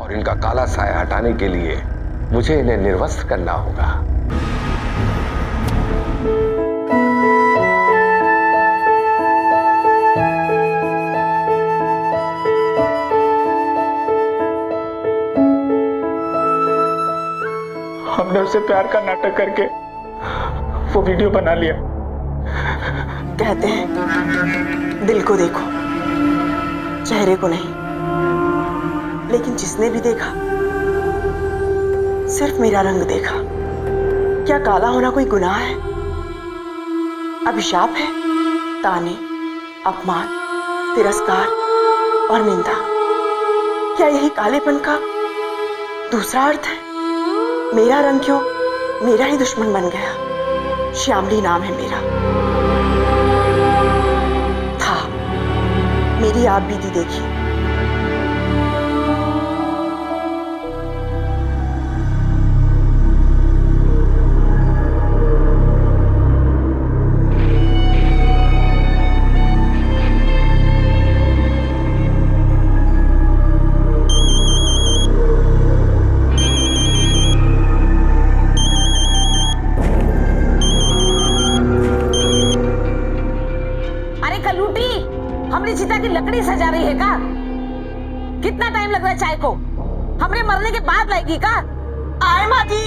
और इनका काला साया हटाने के लिए मुझे इन्हें निर्वस्त्र करना होगा। हमने उससे प्यार का नाटक करके वो वीडियो बना लिया। कहते हैं दिल को देखो, चेहरे को नहीं। लेकिन जिसने भी देखा सिर्फ मेरा रंग देखा। क्या काला होना कोई गुनाह है? अभिशाप है? ताने, अपमान, तिरस्कार और निंदा, क्या यही कालेपन का दूसरा अर्थ है? मेरा रंग क्यों मेरा ही दुश्मन बन गया? श्यामली नाम है मेरा। था, मेरी आप बीती देखी। हमने चिता की लकड़ी सजा रही है का? कितना टाइम लग रहा है चाय को? हमने मरने के बाद लाएगी का? आए माँ जी।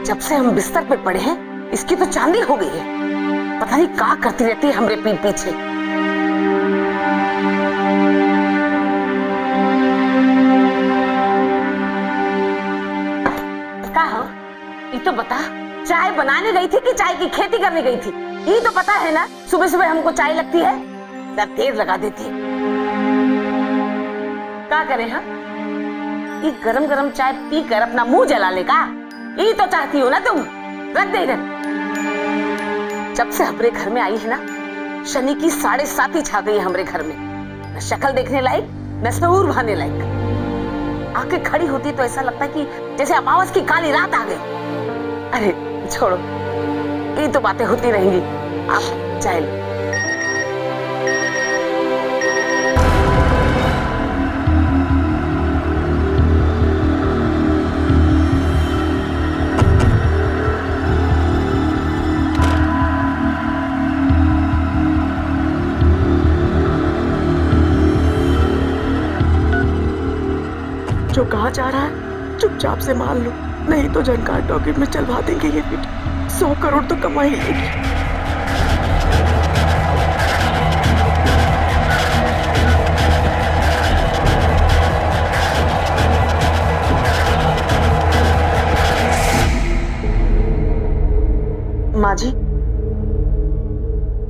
जब से हम बिस्तर पे पड़े हैं इसकी तो चांदी हो गई है। पता नहीं क्या करती रहती है हमरे पीठ पीछे। का हो? ये तो बता, चाय बनाने गई थी कि चाय की खेती करने गई थी? ये तो पता है ना, सुबह सुबह हमको चाय लगती है, क्या देर लगा देती है। क्या करें हम? ये गरम गरम चाय पीकर अपना मुंह जला ले का? ये तो चाहती हो ना तुम? रख दे इधर। जब से हमारे घर में आई है ना, शनि की 7.5 छा गई है हमारे घर में। न शक्ल देखने लायक, न सहूर भाने लायक। आके खड़ी होती तो ऐसा लगता है कि जैसे अमावस की काली रात आ गई। अरे छोड़ो, ये तो बातें होती रहेंगी। आप चाय लो। जो कहा जा रहा है चुपचाप से मान लो, नहीं तो झनकार टॉकेट में चलवा देंगे ये वीडियो। 100 करोड़ तो कमाई लेगी। माँ जी,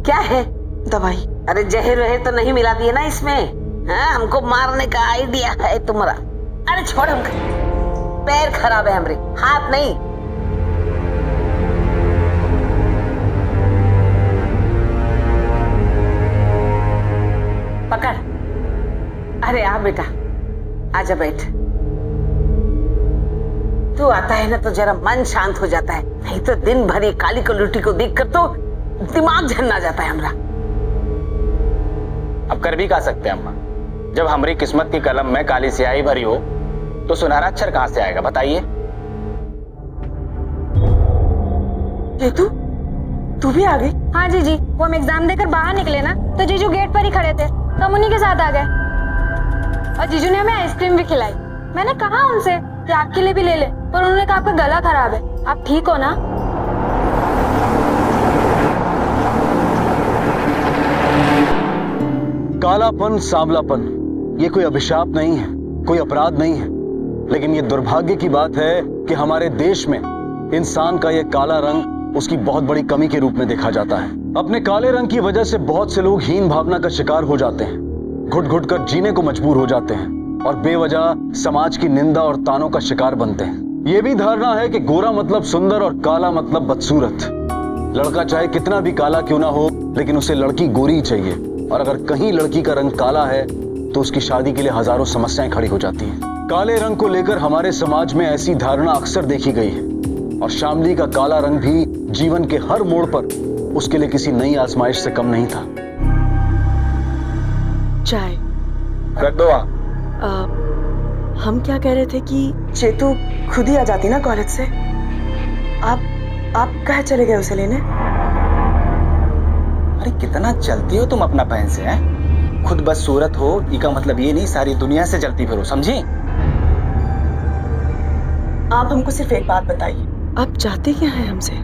क्या है? दवाई। अरे जहर वहर तो नहीं मिला दिए ना इसमें? हाँ, हमको मारने का आइडिया है तुम्हारा। अरे छोड़, हम पैर खराब है हमरे, हाथ नहीं। पकड़। अरे आ बेटा, आजा बैठ। तू आता है ना तो जरा मन शांत हो जाता है, नहीं तो दिन भर ये काली कलूटी को देखकर तो दिमाग झन्ना जाता है हमरा। अब कर भी क्या सकते हैं अम्मा? जब हमारी किस्मत की कलम में काली स्याही भरी हो तो सुनहरा अक्षर कहां से आएगा बताइए? ये तू भी आ गई? हाँ जीजी, वो हम एग्जाम देकर बाहर निकले ना तो जीजू गेट पर ही खड़े थे, तो हम उन्हीं के साथ आ गए। और जीजू ने हमें आइसक्रीम भी खिलाई। मैंने कहा उनसे कि आपके लिए भी ले ले, पर उन्होंने कहा आपका गला खराब है। आप ठीक हो ना? कालापन, सांवलापन, ये कोई अभिशाप नहीं है, कोई अपराध नहीं है, लेकिन ये दुर्भाग्य की बात है कि हमारे देश में इंसान का ये काला रंग उसकी बहुत बड़ी कमी के रूप में देखा जाता है। अपने काले रंग की वजह से बहुत से लोग हीन भावना का शिकार हो जाते हैं, घुट घुट कर जीने को मजबूर हो जाते हैं और बेवजह समाज की निंदा और तानों का शिकार बनते हैं। ये भी धारणा है कि गोरा मतलब सुंदर और काला मतलब बदसूरत। लड़का चाहे कितना भी काला क्यों ना हो, लेकिन उसे लड़की गोरी ही चाहिए, और अगर कहीं लड़की का रंग काला है तो उसकी शादी के लिए हजारों समस्याएं खड़ी हो जाती हैं। काले रंग को लेकर हमारे समाज में ऐसी धारणा अक्सर देखी गई है, और श्यामली का काला रंग भी जीवन के हर मोड़ पर उसके लिए किसी नई आजमाइश से कम नहीं था। चाय। रख दो वहाँ। हम क्या कह रहे थे कि चेतू खुद ही आ जाती ना कॉलेज से। आप कहाँ चले गए उसे लेने? अरे कितना चलती हो तुम अपना बहन से, हैं? खुद बस सूरत हो इसका मतलब ये नहीं सारी दुनिया से जलती फिरो, समझी? आप हमको सिर्फ एक बात बताइए, आप चाहते क्या हैं हमसे?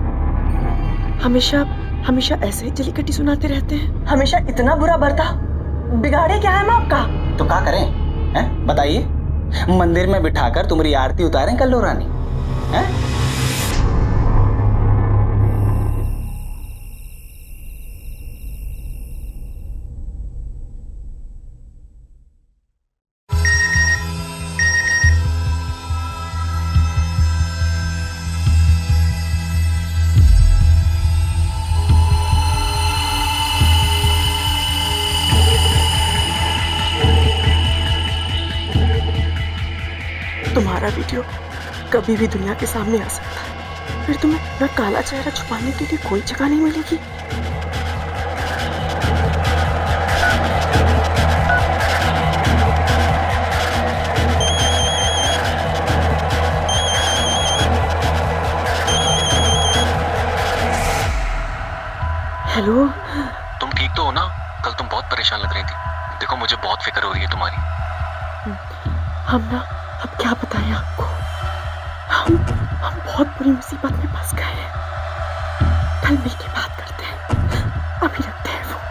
हमेशा ऐसे ही जली कटी सुनाते रहते हैं, हमेशा इतना बुरा बर्ताव, बिगाड़े क्या है हम आपका? तो क्या करें, हैं? बताइए। मंदिर में बिठाकर तुम्हारी आरती उतारें कल्लू रानी, हैं? तुम्हारा वीडियो कभी भी दुनिया के सामने आ सकता है, फिर तुम्हें अपना काला चेहरा छुपाने के लिए कोई जगह नहीं मिलेगी। हेलो, तुम ठीक तो हो ना? कल तुम बहुत परेशान लग रही थी। देखो मुझे बहुत फिक्र हो रही है तुम्हारी। अब क्या बताएं आपको, हम बहुत बुरी मुसीबत में फंस गए हैं। कल मिलके बात करते हैं, अभी रखते हैं फोन।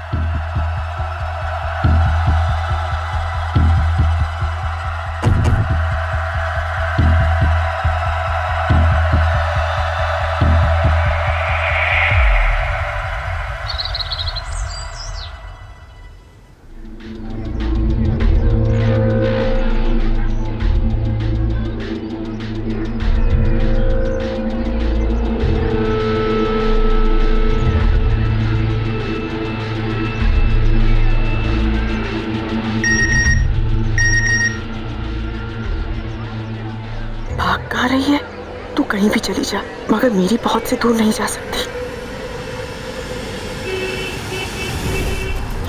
आ रही है, तू कहीं भी चली जा, मगर मेरी बहुत से दूर नहीं जा सकती।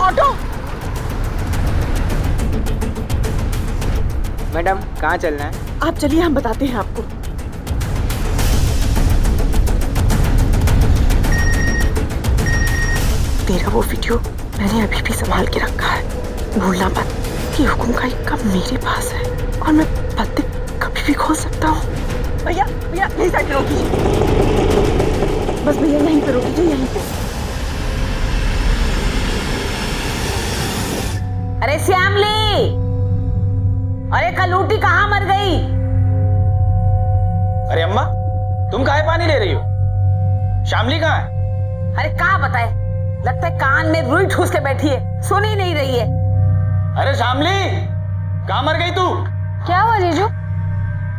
ऑटो! मैडम कहाँ चलना है? आप चलिए, हम बताते हैं आपको। तेरा वो वीडियो मैंने अभी भी संभाल के रखा है। भूलना मत कि हुक्म का इक्का मेरे पास है और मैं पत्ते कभी भी खोल सकता हूँ। भैया यहीं साइड रोक कीजिए, बस भैया यहीं पे रोक कीजिए, यहीं पे। अरे श्यामली, अरे कलूटी कहाँ मर गई? अरे अम्मा, तुम काहे पानी ले रही हो? श्यामली कहाँ है? अरे कहाँ बताए, लगता है कान में रुई ठूस के बैठी है, सुन ही नहीं रही है। अरे श्यामली, कहाँ मर गई तू? क्या हुआ जीजू?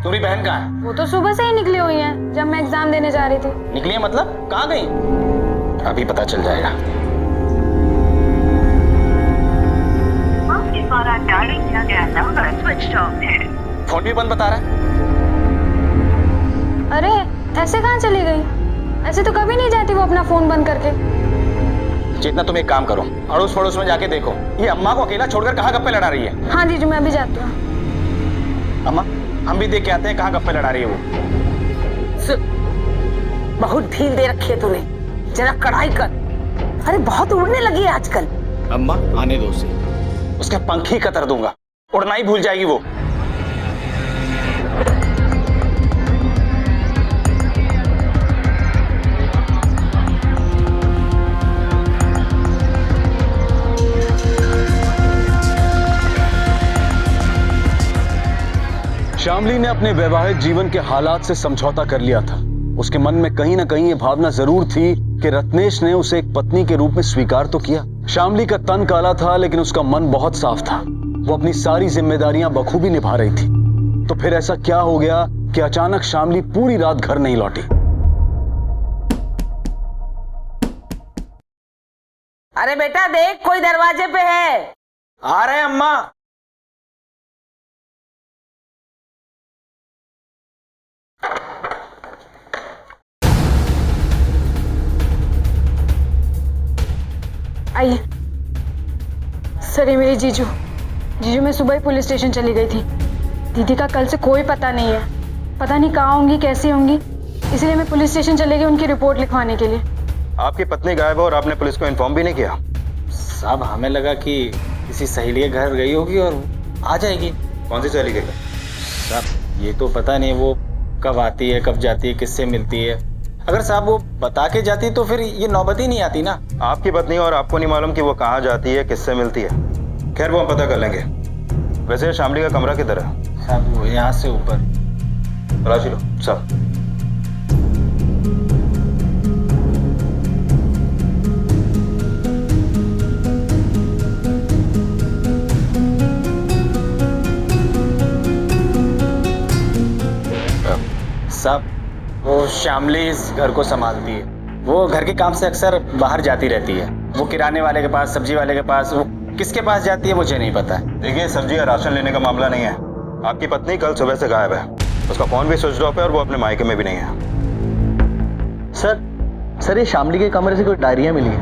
तुम्हारी बहन कहाँ है? वो तो सुबह से ही निकली हुई है, जब मैं एग्जाम देने जा रही थी। निकली है मतलब? कहाँ गई? अभी पता चल जाएगा। आपके द्वारा डायल किया गया नंबर स्विच ऑफ है। फोन भी बंद बता रहा है। अरे ऐसे कहाँ चली गई? ऐसे तो कभी नहीं जाती वो अपना फोन बंद करके। चेतना, तुम एक काम करो, अड़ोस पड़ोस में जाके देखो ये अम्मा को अकेला छोड़कर कहाँ गप्पे लड़ा रही है। हाँ जीजू, मैं अभी जाती हूँ। अम्मा, हम भी देख के आते हैं कहाँ गप्पे लड़ा रही है वो। बहुत ढील दे रखी है तूने, जरा कढ़ाई कर। अरे बहुत उड़ने लगी है आजकल। अम्मा आने दो उसे, उसके पंख ही कतर दूंगा, उड़ना ही भूल जाएगी वो। श्यामली ने अपने वैवाहिक जीवन के हालात से समझौता कर लिया था। उसके मन में कहीं ना कहीं ये भावना जरूर थी कि रत्नेश ने उसे एक पत्नी के रूप में स्वीकार तो किया। श्यामली का तन काला था लेकिन उसका मन बहुत साफ था। वो अपनी सारी जिम्मेदारियां बखूबी निभा रही थी। तो फिर ऐसा क्या हो गया कि अचानक श्यामली पूरी रात घर नहीं लौटी? अरे बेटा देख, कोई दरवाजे पे है। आ रहे हैं अम्मा। आइए। सर ये मेरी जीजू, जीजू मैं सुबह ही पुलिस स्टेशन चली गई थी। दीदी का कल से कोई पता नहीं है, पता नहीं कहाँ होंगी कैसी होंगी, इसलिए मैं पुलिस स्टेशन चली गई उनकी रिपोर्ट लिखवाने के लिए। आपकी पत्नी गायब है और आपने पुलिस को इन्फॉर्म भी नहीं किया? साहब हमें लगा कि किसी सहेली के घर गई होगी और आ जाएगी। कौन सी सहेली गई? साहब ये तो पता नहीं वो कब आती है कब जाती है किससे मिलती है। अगर साहब वो बता के जाती तो फिर ये नौबत ही नहीं आती ना। आपकी पत्नी और आपको नहीं मालूम कि वो कहाँ जाती है किससे मिलती है? खैर वो हम पता कर लेंगे। वैसे शामली का कमरा किधर है? साहब वो यहाँ से ऊपर। तलाशी लो सब। साहब वो शामली इस घर को संभालती है। वो घर के काम से अक्सर बाहर जाती रहती है। वो किराने वाले के पास, सब्जी वाले के पास, वो किसके पास जाती है मुझे नहीं पता है। देखिए सब्जी या राशन लेने का मामला नहीं है। आपकी पत्नी कल सुबह से गायब है। उसका फोन भी स्विच ऑफ है और वो अपने मायके में भी नहीं है। सर ये शामली के कमरे से कोई डायरियां मिली है?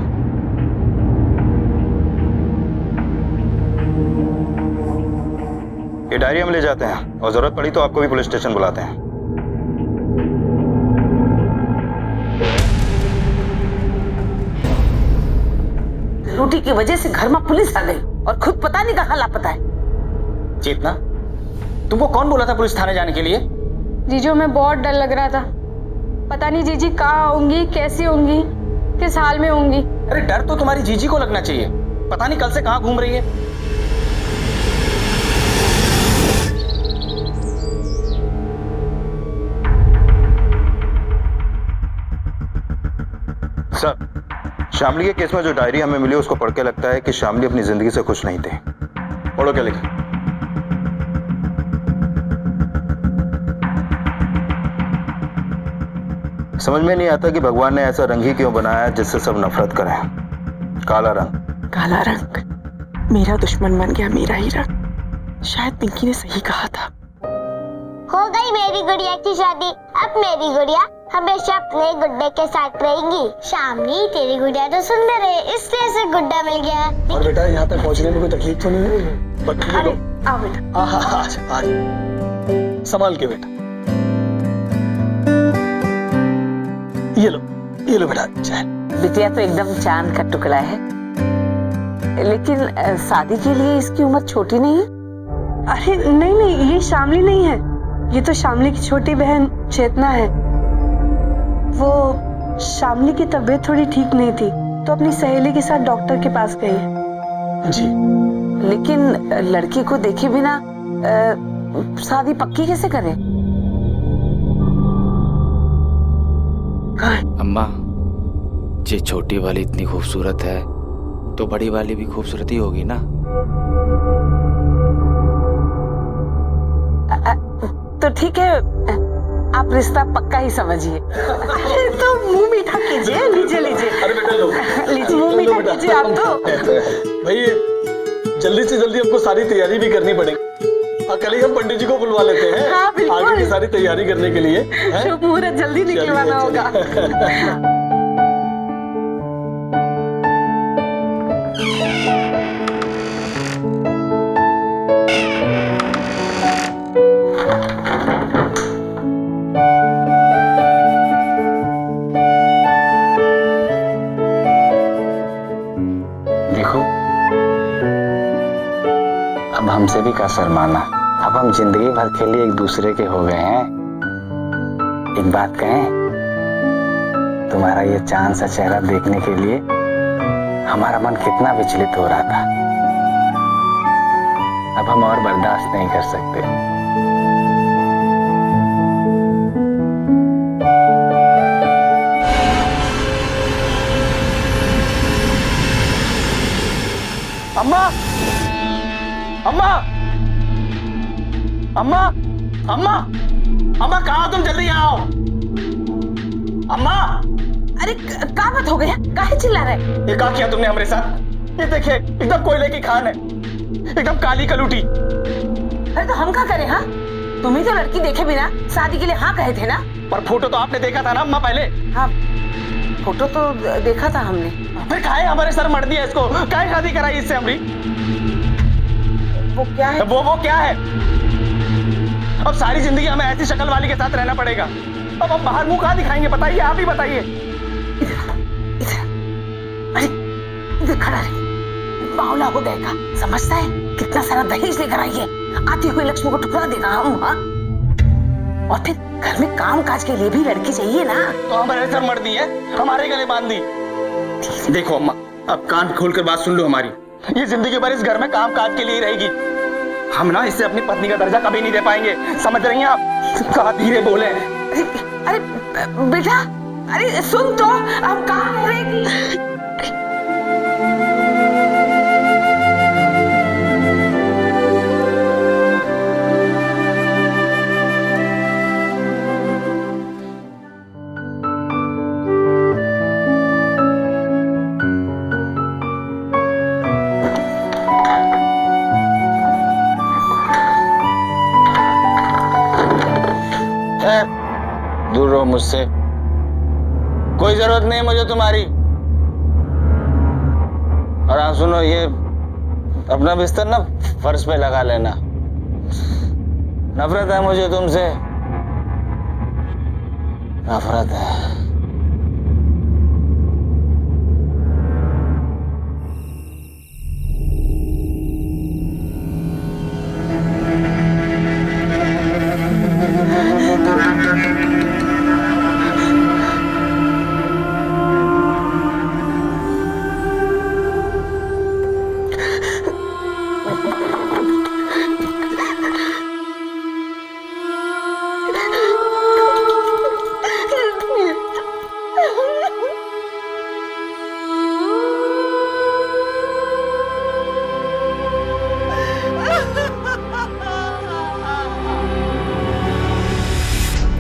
ये डायरी हम ले जाते हैं और जरूरत पड़ी तो आपको भी पुलिस स्टेशन बुलाते हैं। लूटी की वजह से घर में पुलिस आ गई और खुद पता नहीं कहाँ लापता है। चेतना तुमको कौन बोला था पुलिस थाने जाने के लिए? जीजू मैं बहुत डर लग रहा था, पता नहीं जीजी कहाँ होंगी कैसी होंगी किस हाल में होंगी। अरे डर तो तुम्हारी जीजी को लगना चाहिए, पता नहीं कल से कहाँ घूम रही है। सर शामली के केस में जो डायरी हमें मिली उसको पढ़ के लगता है कि शामली अपनी जिंदगी से खुश नहीं थी। पढ़ो क्या लिखा। समझ में नहीं आता कि भगवान ने ऐसा रंग ही क्यों बनाया जिससे सब नफरत करें। काला रंग। काला रंग मेरा दुश्मन बन गया, मेरा ही रंग। शायद पिंकी ने सही कहा था। हो गई मेरी गुड़िया की शादी। अब मेरी गुड़िया हमेशा अपने गुड्डे के साथ रहेगी। शामली तेरी गुड़िया तो सुंदर है इसलिए उसे गुड्डा मिल गया। और बेटा यहाँ तक पहुँचने में कोई तकलीफ तो नहीं हुई? अरे आओ बेटा। आज संभाल के बेटा। ये लो बेटा चाय। बिटिया तो एकदम चांद का टुकड़ा है, लेकिन शादी के लिए इसकी उम्र छोटी नहीं है। अरे नहीं ये शामली नहीं है, ये तो शामली की छोटी बहन चेतना है। वो शामली की तबीयत थोड़ी ठीक नहीं थी तो अपनी सहेली के साथ डॉक्टर के पास गई है। जी लेकिन लड़की को देखे बिना शादी पक्की कैसे करें? अम्मा ये छोटी वाली इतनी खूबसूरत है तो बड़ी वाली भी खूबसूरत ही होगी ना। तो ठीक है, आप रिश्ता पक्का ही समझिए। अरे तो मुंह मीठा कीजिए, लीजिए। अरे बेटा लो लीजिए मुंह मीठा कीजिए आप तो। भाई जल्दी से जल्दी हमको सारी तैयारी भी करनी पड़ेगी। कल ही हम पंडित जी को बुलवा लेते हैं। हाँ, बिल्कुल। आगे की सारी तैयारी करने के लिए। शुभ मुहूर्त जल्दी निकलवाना होगा। देखो अब हमसे भी का शर्माना। अब हम जिंदगी भर के लिए एक दूसरे के हो गए हैं। एक बात कहें, तुम्हारा ये चांद सा चेहरा देखने के लिए हमारा मन कितना विचलित हो रहा था। अब हम और बर्दाश्त नहीं कर सकते। अम्मा अम्मा अम्मा अम्मा अम्मा कहाँ तुम? जल्दी आओ अम्मा। अरे क्या बात हो गया? काहे चिल्ला रहे? ये क्या किया तुमने हमारे साथ? ये देखिए एकदम कोयले की खान है, एकदम काली कलूटी। अरे तो हम क्या करें? हाँ तुम ही तो लड़की देखे बिना शादी के लिए हाँ कहे थे ना। पर फोटो तो आपने देखा था ना अम्मा पहले? हाँ फोटो तो देखा था हमने। फिर काहे हमारे सर मर दिया इसको? काहे शादी कराई इससे हमारी? वो क्या है? वो क्या है? अब सारी जिंदगी हमें ऐसी शक्ल वाली के साथ रहना पड़ेगा। अब हम बाहर मुंह कहाँ दिखाएंगे? बताइए, आप ही बताइए। अरे इधर खड़ा रहे, बावला हो गएगा। समझता है कितना सारा दहेज लेकर आई है, आती हुई लक्ष्मी को ठुकरा देगा हम। हाँ, और फिर घर में काम काज के लिए भी लड़की चाहिए ना। तो हमारे सर मर दी है, हमारे गले बांध दी। देखो अम्मा, अब कान खोलकर बात सुन लो हमारी। ये जिंदगी भर इस घर में काम काज के लिए ही रहेगी। हम ना इससे अपनी पत्नी का दर्जा कभी नहीं दे पाएंगे, समझ रही हैं आप? कहा धीरे बोले। अरे बेटा, अरे सुन तो, हम कहाँ कह रहे हैं? दूर रहो मुझसे, कोई जरूरत नहीं मुझे तुम्हारी। और हाँ सुनो, ये अपना बिस्तर ना फर्श पे लगा लेना। नफरत है मुझे तुमसे, नफरत है।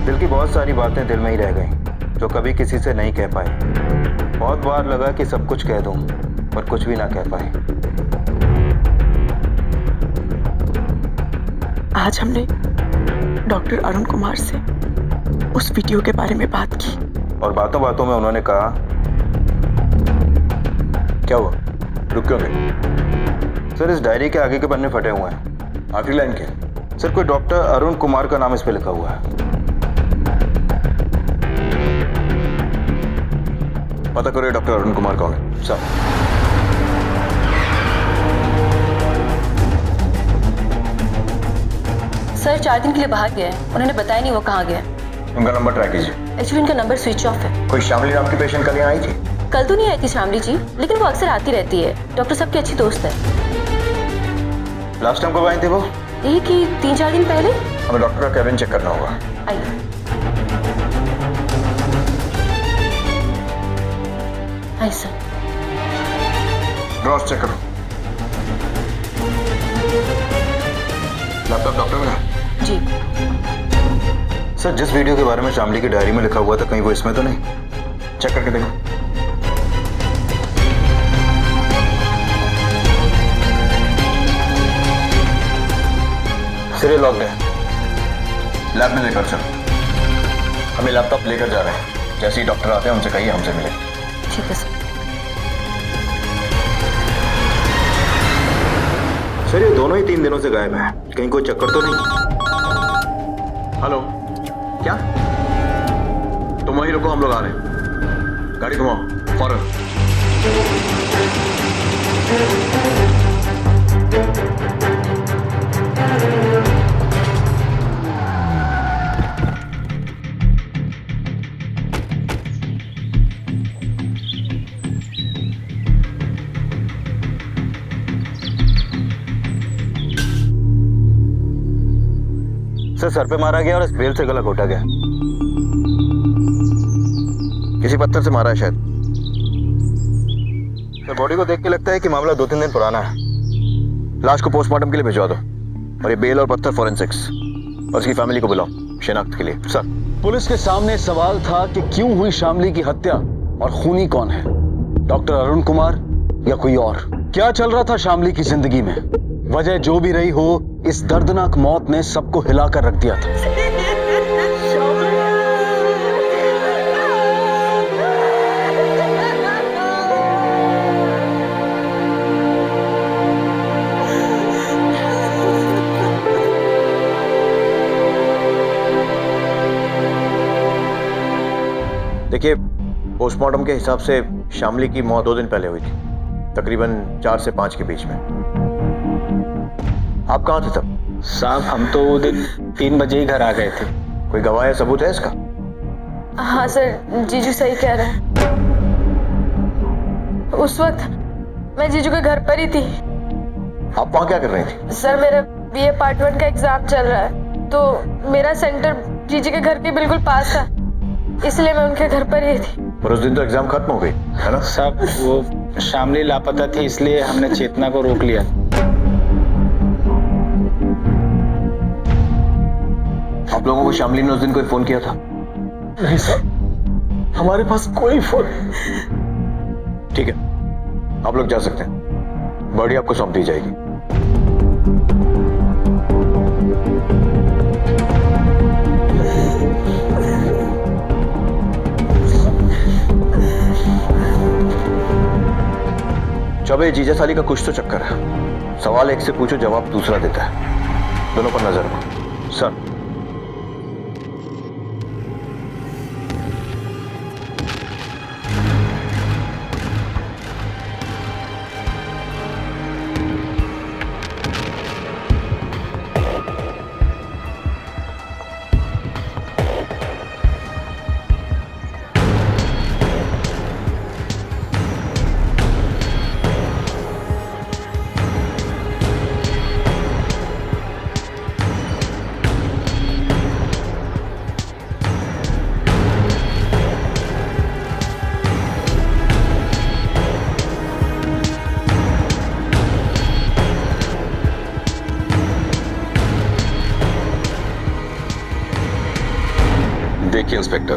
दिल की बहुत सारी बातें दिल में ही रह गईं, जो कभी किसी से नहीं कह पाए। बहुत बार लगा कि सब कुछ कह दूं, पर कुछ भी ना कह पाए। आज हमने डॉक्टर अरुण कुमार से उस वीडियो के बारे में बात की, और बातों बातों में उन्होंने कहा, क्या हुआ, रुक क्यों गए? सर, इस डायरी के आगे के पन्ने फटे हुए हैं। आखिरी लाइन क्या? सर, कोई डॉक्टर अरुण कुमार का नाम इस पे लिखा हुआ है। पता करो डॉक्टर अरुण कुमार कौन है। सर, सर 4 दिन के लिए बाहर गए हैं, उन्होंने बताया नहीं वो कहाँ गए। उनका नंबर ट्रैक कीजिए। एक्चुअली उनका नंबर स्विच ऑफ है। कोई शामली नाम की पेशेंट कल यहाँ आई थी? कल तो नहीं आई थी शामली जी, लेकिन वो अक्सर आती रहती है। डॉक्टर साहब की अच्छी दोस्त है। लास्ट टाइम कब आई थी वो? यही कि 3-4 दिन पहले। हमें डॉक्टर का कैबिन चेक करना होगा। आइए। आइए सर। ड्रॉस चेक करो। लैपटॉप डॉक्टर में है? जी सर, जिस वीडियो के बारे में शामली की डायरी में लिखा हुआ था, कहीं वो इसमें तो नहीं? चेक करके देखो। सिरे लॉक्ड है। लैब में लेकर चलो। हमें लैपटॉप लेकर जा रहे हैं। जैसे ही डॉक्टर आते हैं उनसे कहिए हमसे मिले। ठीक है सर। सर, ये दोनों ही 3 दिनों से गायब हैं। कहीं कोई चक्कर तो नहीं? हेलो, क्या? तुम वहीं रुको, हम लोग आ रहे हैं। गाड़ी घुमाओ फौरन। सर पे मारा गया और स्प्रेल से गला घोटा गया। किसी पत्थर से मारा है शायद। सर, बॉडी को देख के लगता है कि मामला 2-3 दिन पुराना है। लाश को पोस्टमार्टम के लिए भिजवा दो, और ये बेल और पत्थर फॉरेंसिक्स, और उसकी फैमिली को बुलाओ शिनाख्त के लिए। सर, पुलिस के सामने सवाल था कि क्यों हुई शामली की हत्या और खूनी कौन है, डॉक्टर अरुण कुमार या कोई और? क्या चल रहा था शामली की जिंदगी में? वजह जो भी रही हो, इस दर्दनाक मौत ने सबको हिलाकर रख दिया था। देखिए, पोस्टमार्टम के हिसाब से शामली की मौत 2 दिन पहले हुई थी, तकरीबन 4 से 5 के बीच में। आप कहाँ थे तब? साहब हम तो वो दिन 3 बजे ही घर आ गए थे। कोई गवाह या सबूत है इसका? हाँ सर, जीजू सही कह रहे हैं। उस वक्त मैं जीजू के घर पर ही थी। आप वहाँ क्या कर रही थी? सर मेरा बीए पार्ट 1 का एग्जाम चल रहा है, तो मेरा सेंटर जीजू के घर के बिल्कुल पास था, इसलिए मैं उनके घर पर ही थी। और उस दिन तो एग्जाम खत्म हो गई है ना? साहब वो शामली लापता थी, इसलिए हमने चेतना को रोक लिया। आप लोगों को शामली ने उस दिन कोई फोन किया था? नहीं सर, हमारे पास कोई फोन। ठीक है, आप लोग जा सकते हैं। बॉडी आपको सौंप दी जाएगी। चौबे, जीजा साली का कुछ तो चक्कर है। सवाल एक से पूछो, जवाब दूसरा देता है। दोनों पर नजर रखो। सर, देखिए इंस्पेक्टर,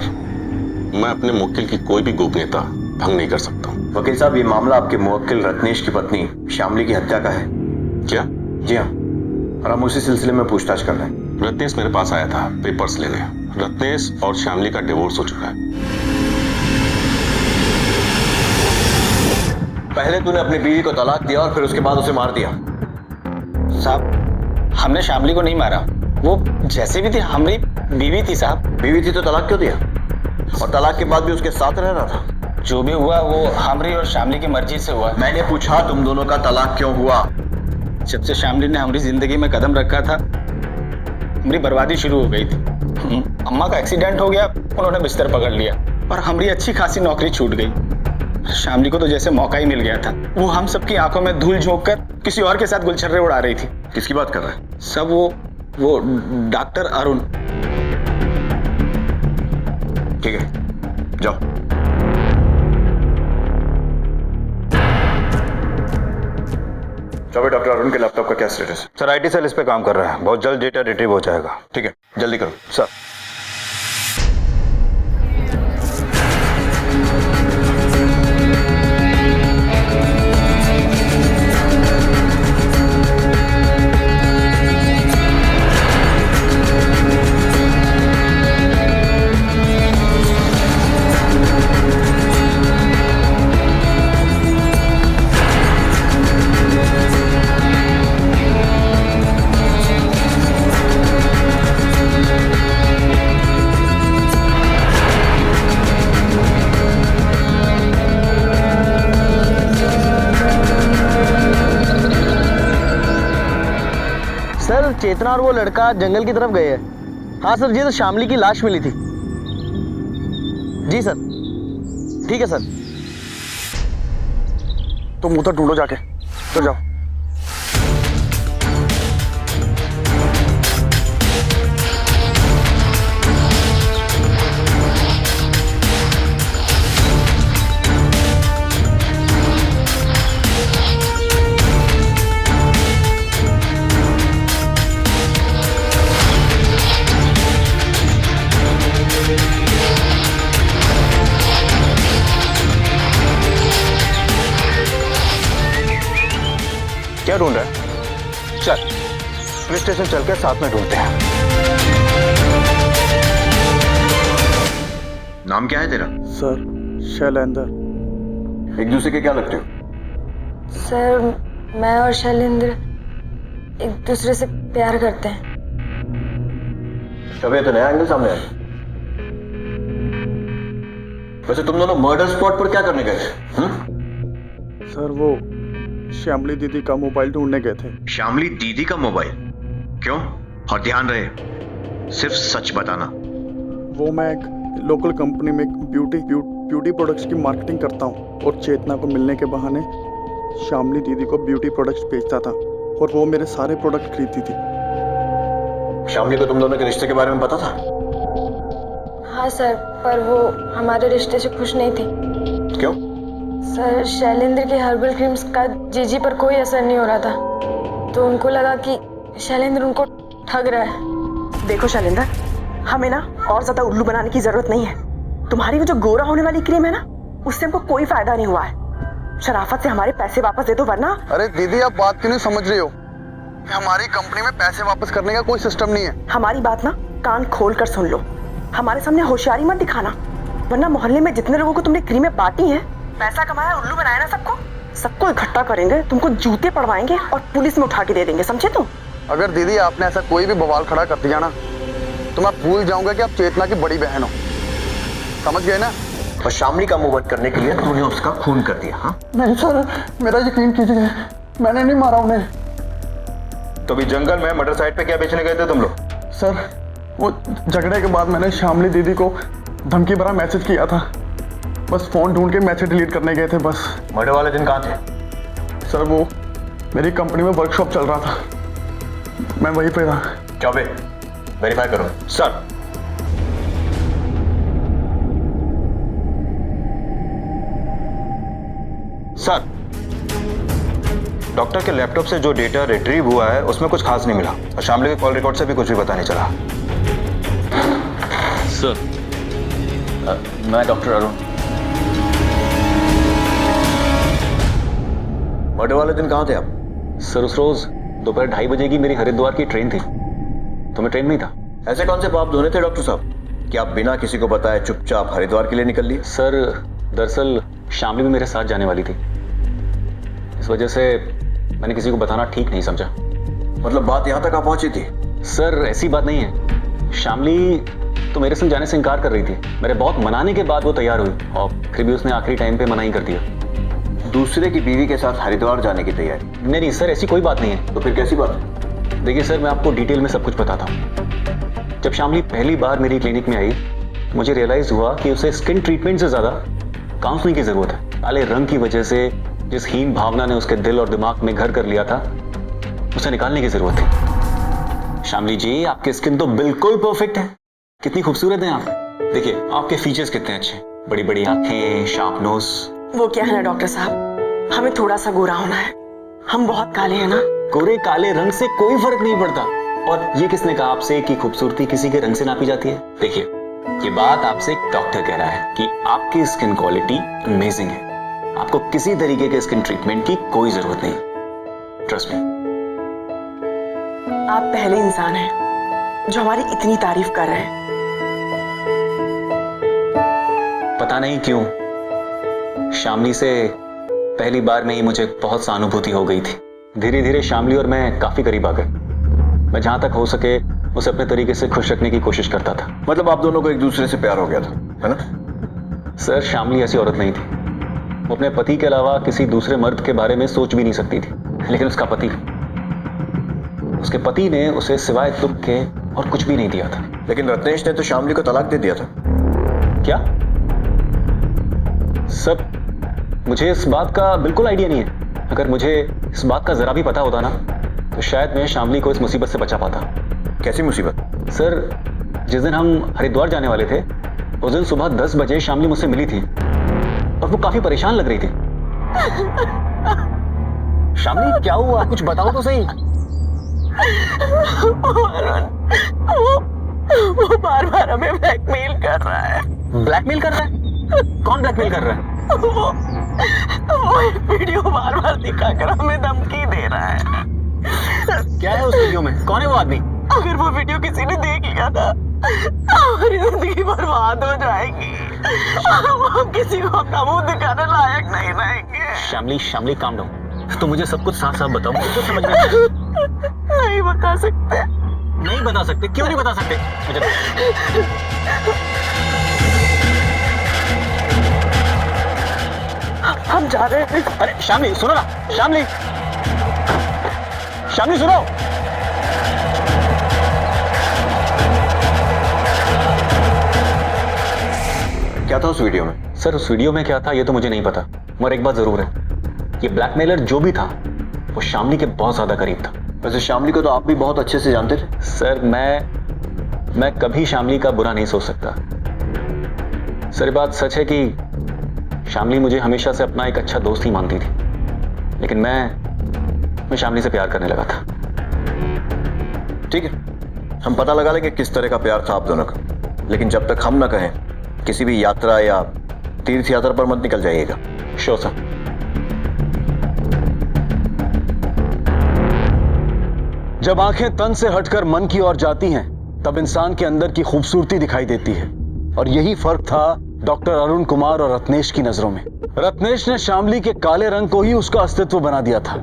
मैं अपने मुवक्किल की कोई भी गोपनीयता भंग नहीं कर सकता। वकील साहब, ये मामला आपके मुवक्किल रत्नेश की पत्नी शामली की हत्या का है। क्या? जी हाँ, और हम उसी सिलसिले में पूछताछ कर रहे हैं। रत्नेश मेरे पास आया था पेपर्स लेने। रत्नेश और शामली का डिवोर्स हो चुका है। पहले तूने अपनी बीवी को तलाक दिया और फिर उसके बाद उसे मार दिया। साहब हमने शामली को नहीं मारा, वो जैसे भी थी हमारी बीवी थी। साहब बीवी थी तो तलाक क्यों दिया? और तलाक के बाद भी उसके साथ रहना था। जो भी हुआ वो हमरी और शामली की मर्जी से हुआ। मैंने पूछा तुम दोनों का तलाक क्यों हुआ? जब से शामली ने हमारी जिंदगी में कदम रखा था, हमारी बर्बादी शुरू हो गई थी। अम्मा का एक्सीडेंट हो गया, उन्होंने बिस्तर पकड़ लिया और हमारी अच्छी खासी नौकरी छूट गई। शामली को तो जैसे मौका ही मिल गया था। वो हम सबकी आंखों में धूल झोंक कर किसी और के साथ गुलछर्रे उड़ा रही थी। किसकी बात कर रहा है? सब वो डॉक्टर अरुण। ठीक है, जाओ। चौबे, डॉक्टर अरुण के लैपटॉप का क्या स्टेटस है? सर आईटी सेल इस पे काम कर रहा है, बहुत जल्द डेटा रिट्रीव हो जाएगा। ठीक है, जल्दी करो। सर चेतना और वो लड़का जंगल की तरफ गए हैं। हाँ सर, जी तो शामली की लाश मिली थी। जी सर, ठीक है सर। तुम उधर ढूंढो जाके, तो जाओ। क्या ढूंढ रहा है? चल पुलिस स्टेशन चल के साथ में ढूंढते हैं। नाम क्या है तेरा? सर शैलेंद्र। एक दूसरे के क्या लगते हो? सर मैं और शैलेंद्र एक दूसरे से प्यार करते हैं। कभी तो नया एंगल सामने आया। वैसे तुम दोनों मर्डर स्पॉट पर क्या करने गए थे? सर वो श्यामली दीदी का मोबाइल ढूंढने गए थे। श्यामली दीदी का मोबाइल? क्यों? और ध्यान रहे सिर्फ सच बताना। वो मैं एक लोकल कंपनी में ब्यूटी प्रोडक्ट्स की मार्केटिंग करता हूँ और चेतना को मिलने के बहाने श्यामली दीदी को ब्यूटी प्रोडक्ट्स बेचता था और वो मेरे सारे प्रोडक्ट खरीदती थी। श्यामली को तुम दोनों के रिश्ते के बारे में पता था? हाँ सर, पर वो हमारे रिश्ते से खुश नहीं थी। क्यों? सर, शैलेंद्र के हर्बल क्रीम्स का जीजी पर कोई असर नहीं हो रहा था, तो उनको लगा कि शैलेंद्र उनको ठग रहा है। देखो शैलेंद्र, हमें ना और ज्यादा उल्लू बनाने की जरूरत नहीं है। तुम्हारी वो जो गोरा होने वाली क्रीम है ना, उससे हमको कोई फायदा नहीं हुआ है। शराफत से हमारे पैसे वापस दे दो, वरना। अरे दीदी, आप बात क्यों नहीं समझ रही हो? हमारी कंपनी में पैसे वापस करने का कोई सिस्टम नहीं है। हमारी बात ना कान खोल कर सुन लो। हमारे सामने होशियारी मत दिखाना, वरना मोहल्ले में जितने लोगों को तुमने क्रीमें बांटी हैं, पैसा कमाया, उल्लू बनाया ना सबको इकट्ठा करेंगे, तुमको जूते पड़वाएंगे और पुलिस में उठा के दे देंगे, समझे तुम? अगर दीदी आपने ऐसा कोई भी बवाल खड़ा कर दिया ना, तो मैं भूल जाऊंगा कि आप चेतना की बड़ी बहन हो। समझ गए ना? और श्यामली का मुंह बंद करने के लिए तूने उसका खून कर दिया? हाँ? नहीं सर, मेरा यकीन कीजिए, मैंने नहीं मारा उन्हें। तो अभी जंगल में मर्डर साइट पे क्या बेचने गए थे तुम लोग? सर, वो झगड़े के बाद मैंने श्यामली दीदी को धमकी भरा मैसेज किया था। बस फोन ढूंढ के मैसेज डिलीट करने गए थे बस। मर्डर वाले दिन कहाँ थे? सर, वो मेरी कंपनी में वर्कशॉप चल रहा था, मैं वहीं पे था। चौबे, वेरीफाई करो। सर। सर, डॉक्टर के लैपटॉप से जो डेटा रिट्रीव हुआ है उसमें कुछ खास नहीं मिला और श्यामली के कॉल रिकॉर्ड से भी कुछ भी पता नहीं चला। सर, मैं डॉक्टर अरुण। मर्डर वाले दिन कहाँ थे आप? सर, उस रोज दोपहर 2:30 बजे की मेरी हरिद्वार की ट्रेन थी, तो मैं ट्रेन में ही था। ऐसे कौन से पाप धोने थे डॉक्टर साहब कि आप बिना किसी को बताए चुपचाप हरिद्वार के लिए निकल लिए? सर, दरअसल श्यामली भी मेरे साथ जाने वाली थी, इस वजह से मैंने किसी को बताना ठीक नहीं समझा। मतलब बात यहाँ तक आ पहुंची थी? सर, ऐसी बात नहीं है। श्यामली तो मेरे संग जाने से इनकार कर रही थी। मेरे बहुत मनाने के बाद वो तैयार हुई और फिर भी उसने आखिरी टाइम पे मना ही कर दिया। दूसरे की बीवी के साथ हरिद्वार जाने की तैयारी? नहीं सर, ऐसी कोई बात नहीं है। तो फिर कैसी बात है? देखिए सर, मैं आपको डिटेल में सब कुछ बताता हूँ। जब श्यामली पहली बार मेरी क्लिनिक में आई, मुझे रियलाइज हुआ कि उसे स्किन ट्रीटमेंट से ज्यादा काउंसलिंग की जरूरत है। काले रंग की वजह से जिस हीन भावना ने उसके दिल और दिमाग में घर कर लिया था, उसे निकालने की जरूरत थी। श्यामली जी, आपकी स्किन तो बिल्कुल परफेक्ट है, कितनी खूबसूरत हैं आप। देखिए, आपके फीचर्स कितने अच्छे, बड़ी बड़ी आंखें, शार्प नोज। वो क्या है ना डॉक्टर साहब, हमें थोड़ा सा गोरा होना है, हम बहुत काले हैं ना। गोरे काले रंग से कोई फर्क नहीं पड़ता। और ये किसने कहा आपसे कि खूबसूरती किसी के रंग से नापी जाती है? देखिए, ये बात आपसे एक डॉक्टर कह रहा है कि आपकी स्किन क्वालिटी अमेजिंग है। आपको किसी तरीके के स्किन ट्रीटमेंट की कोई जरूरत नहीं। Trust me. आप पहले इंसान हैं जो हमारी इतनी तारीफ कर रहे हैं। पता नहीं क्यों श्यामली से पहली बार में ही मुझे बहुत सहानुभूति हो गई थी। धीरे धीरे श्यामली और मैं काफी करीब आ गए। मैं जहां तक हो सके उसे अपने तरीके से खुश रखने की कोशिश करता था। मतलब आप दोनों को एक दूसरे से प्यार हो गया था, है ना? सर, श्यामली ऐसी औरत नहीं थी। वो अपने पति के अलावा किसी दूसरे मर्द के बारे में सोच भी नहीं सकती थी, लेकिन उसके पति ने उसे सिवाय दुख के और कुछ भी नहीं दिया था। लेकिन रत्नेश ने तो श्यामली को तलाक दे दिया था। क्या? सब, मुझे इस बात का बिल्कुल आइडिया नहीं है। अगर मुझे इस बात का जरा भी पता होता ना, तो शायद मैं श्यामली को इस मुसीबत से बचा पाता। कैसी मुसीबत? सर, जिस दिन हम हरिद्वार जाने वाले थे, उस दिन सुबह 10 बजे श्यामली मुझसे मिली थी और वो काफी परेशान लग रही थी। श्यामली, क्या हुआ? कुछ बताओ तो सही। वो बार बार हमें ब्लैकमेल कर रहा है। ब्लैकमेल कर रहा है? कौन ब्लैकमेल कर रहा है? वो एक वीडियो बार बार दिखाकर हमें धमकी दे रहा है। क्या है उस वीडियो में? कौन है वो आदमी? अगर वो वीडियो किसी ने देख लिया था, हमारी जिंदगी बर्बाद हो जाएगी। हम किसी को अपना मुंह दिखाने लायक नहीं रहेंगे। श्यामली, काम डाउन। तो मुझे सब कुछ साफ साफ बताओ, मुझे समझ में नहीं बता सकते। नहीं बता सकते? क्यों नहीं बता सकते? मुझे हम जा रहे हैं। अरे शामली सुनो ना, शामली, शामली सुनो। क्या था उस वीडियो में? सर उस वीडियो में क्या था ये तो मुझे नहीं पता, मगर एक बात जरूर है, ये ब्लैकमेलर जो भी था वो शामली के बहुत ज्यादा करीब था। वैसे शामली को तो आप भी बहुत अच्छे से जानते थे। सर मैं कभी शामली का बुरा नहीं सोच सकता। सर ये बात सच है कि शामली मुझे हमेशा से अपना एक अच्छा दोस्त ही मानती थी, लेकिन मैं शामली से प्यार करने लगा था। ठीक है, हम पता लगा लेंगे किस तरह का प्यार था आप दोनों का, लेकिन जब तक हम ना कहें किसी भी यात्रा या तीर्थ यात्रा पर मत निकल जाइएगा। Sure sir. जब आंखें तन से हटकर मन की ओर जाती हैं, तब इंसान के अंदर की खूबसूरती दिखाई देती है, और यही फर्क था डॉक्टर अरुण कुमार और रत्नेश की नजरों में। रत्नेश ने शामली के काले रंग को ही उसका अस्तित्व बना दिया था,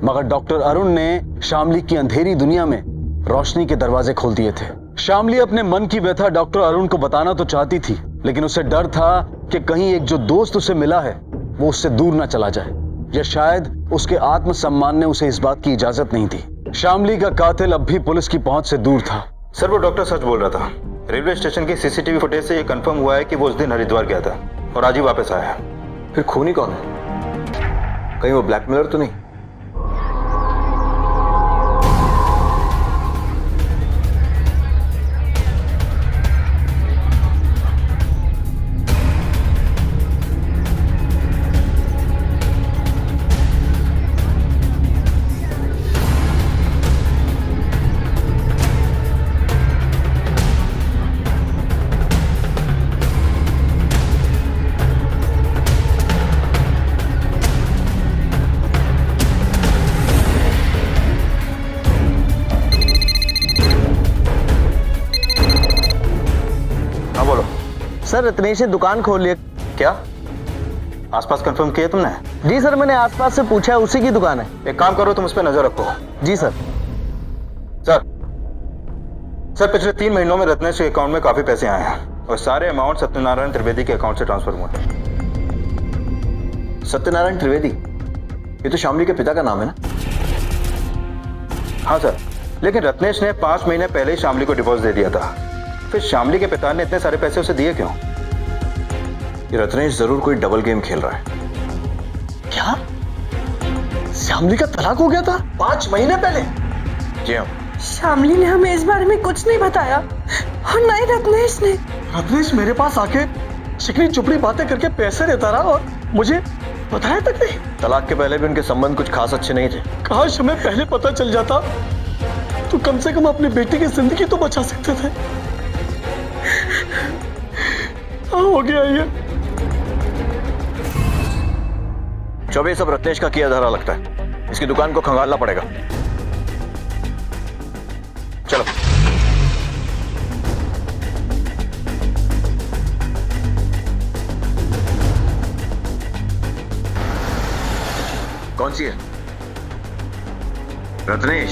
मगर डॉक्टर अरुण ने शामली की अंधेरी दुनिया में रोशनी के दरवाजे खोल दिए थे। शामली अपने मन की व्यथा डॉक्टर अरुण को बताना तो चाहती थी, लेकिन उसे डर था कि कहीं एक जो दोस्त उसे मिला है वो उससे दूर ना चला जाए, या शायद उसके आत्मसम्मान ने उसे इस बात की इजाजत नहीं दी। शामली का कातिल अब भी पुलिस की पहुंच से दूर था। सर वो डॉक्टर सच बोल रहा था। रेलवे स्टेशन की सीसीटीवी फुटेज से ये कंफर्म हुआ है कि वो उस दिन हरिद्वार गया था और आज ही वापस आया है। फिर खूनी कौन है? कहीं वो ब्लैकमेलर तो नहीं? सर रत्नेश ने दुकान खोल लिया। क्या आसपास कंफर्म किया तुमने? जी सर, मैंने आसपास से पूछा है, उसी की दुकान है। एक काम करो, तुम उस पर नजर रखो। जी सर। सर पिछले 3 महीनों में रत्नेश के अकाउंट में काफी पैसे आए हैं और सारे अमाउंट सत्यनारायण त्रिवेदी के अकाउंट से ट्रांसफर हुए। सत्यनारायण त्रिवेदी, ये तो शामली के पिता का नाम है ना? हाँ सर, लेकिन रत्नेश ने 5 महीने पहले ही शामली को डिवोर्स दे दिया था। फिर शामली के पिता ने इतने सारे पैसे उसे दिए क्यों? ये रत्नेश जरूर कोई डबल गेम खेल रहा है। क्या शामली का तलाक हो गया था 5 महीने पहले? जी हाँ। शामली ने हमें इस बारे में कुछ नहीं बताया, और नहीं रत्नेश ने। रत्नेश मेरे पास आके चिकनी चुपड़ी बातें करके पैसे देता रहा और मुझे बताया तक नहीं। तलाक के पहले भी उनके संबंध कुछ खास अच्छे नहीं थे। काश हमें पहले पता चल जाता तो कम से कम अपनी बेटी की जिंदगी तो बचा सकते थे। हो गया ये। चौबे सब रत्नेश का किया धरा लगता है, इसकी दुकान को खंगालना पड़ेगा। चलो। कौन सी है? रत्नेश।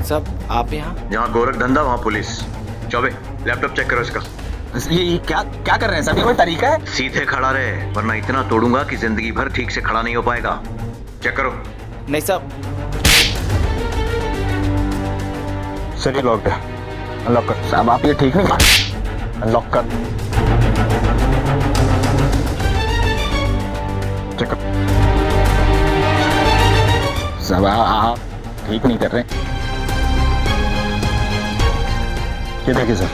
सब आप यहाँ? जहां गोरख धंधा वहां पुलिस। चौबे लैपटॉप चेक करो इसका। ये क्या क्या कर रहे हैं सर? ये कोई तरीका है? सीधे खड़ा रहे, वरना इतना तोड़ूंगा कि जिंदगी भर ठीक से खड़ा नहीं हो पाएगा। चेक करो। नहीं साहब। सर ये लॉक्ड है, अनलॉक कर। साहब आप ये ठीक नहीं कर। अनलॉक कर। चेक कर। साहब आप ठीक नहीं कर रहे। ये देखिए सर।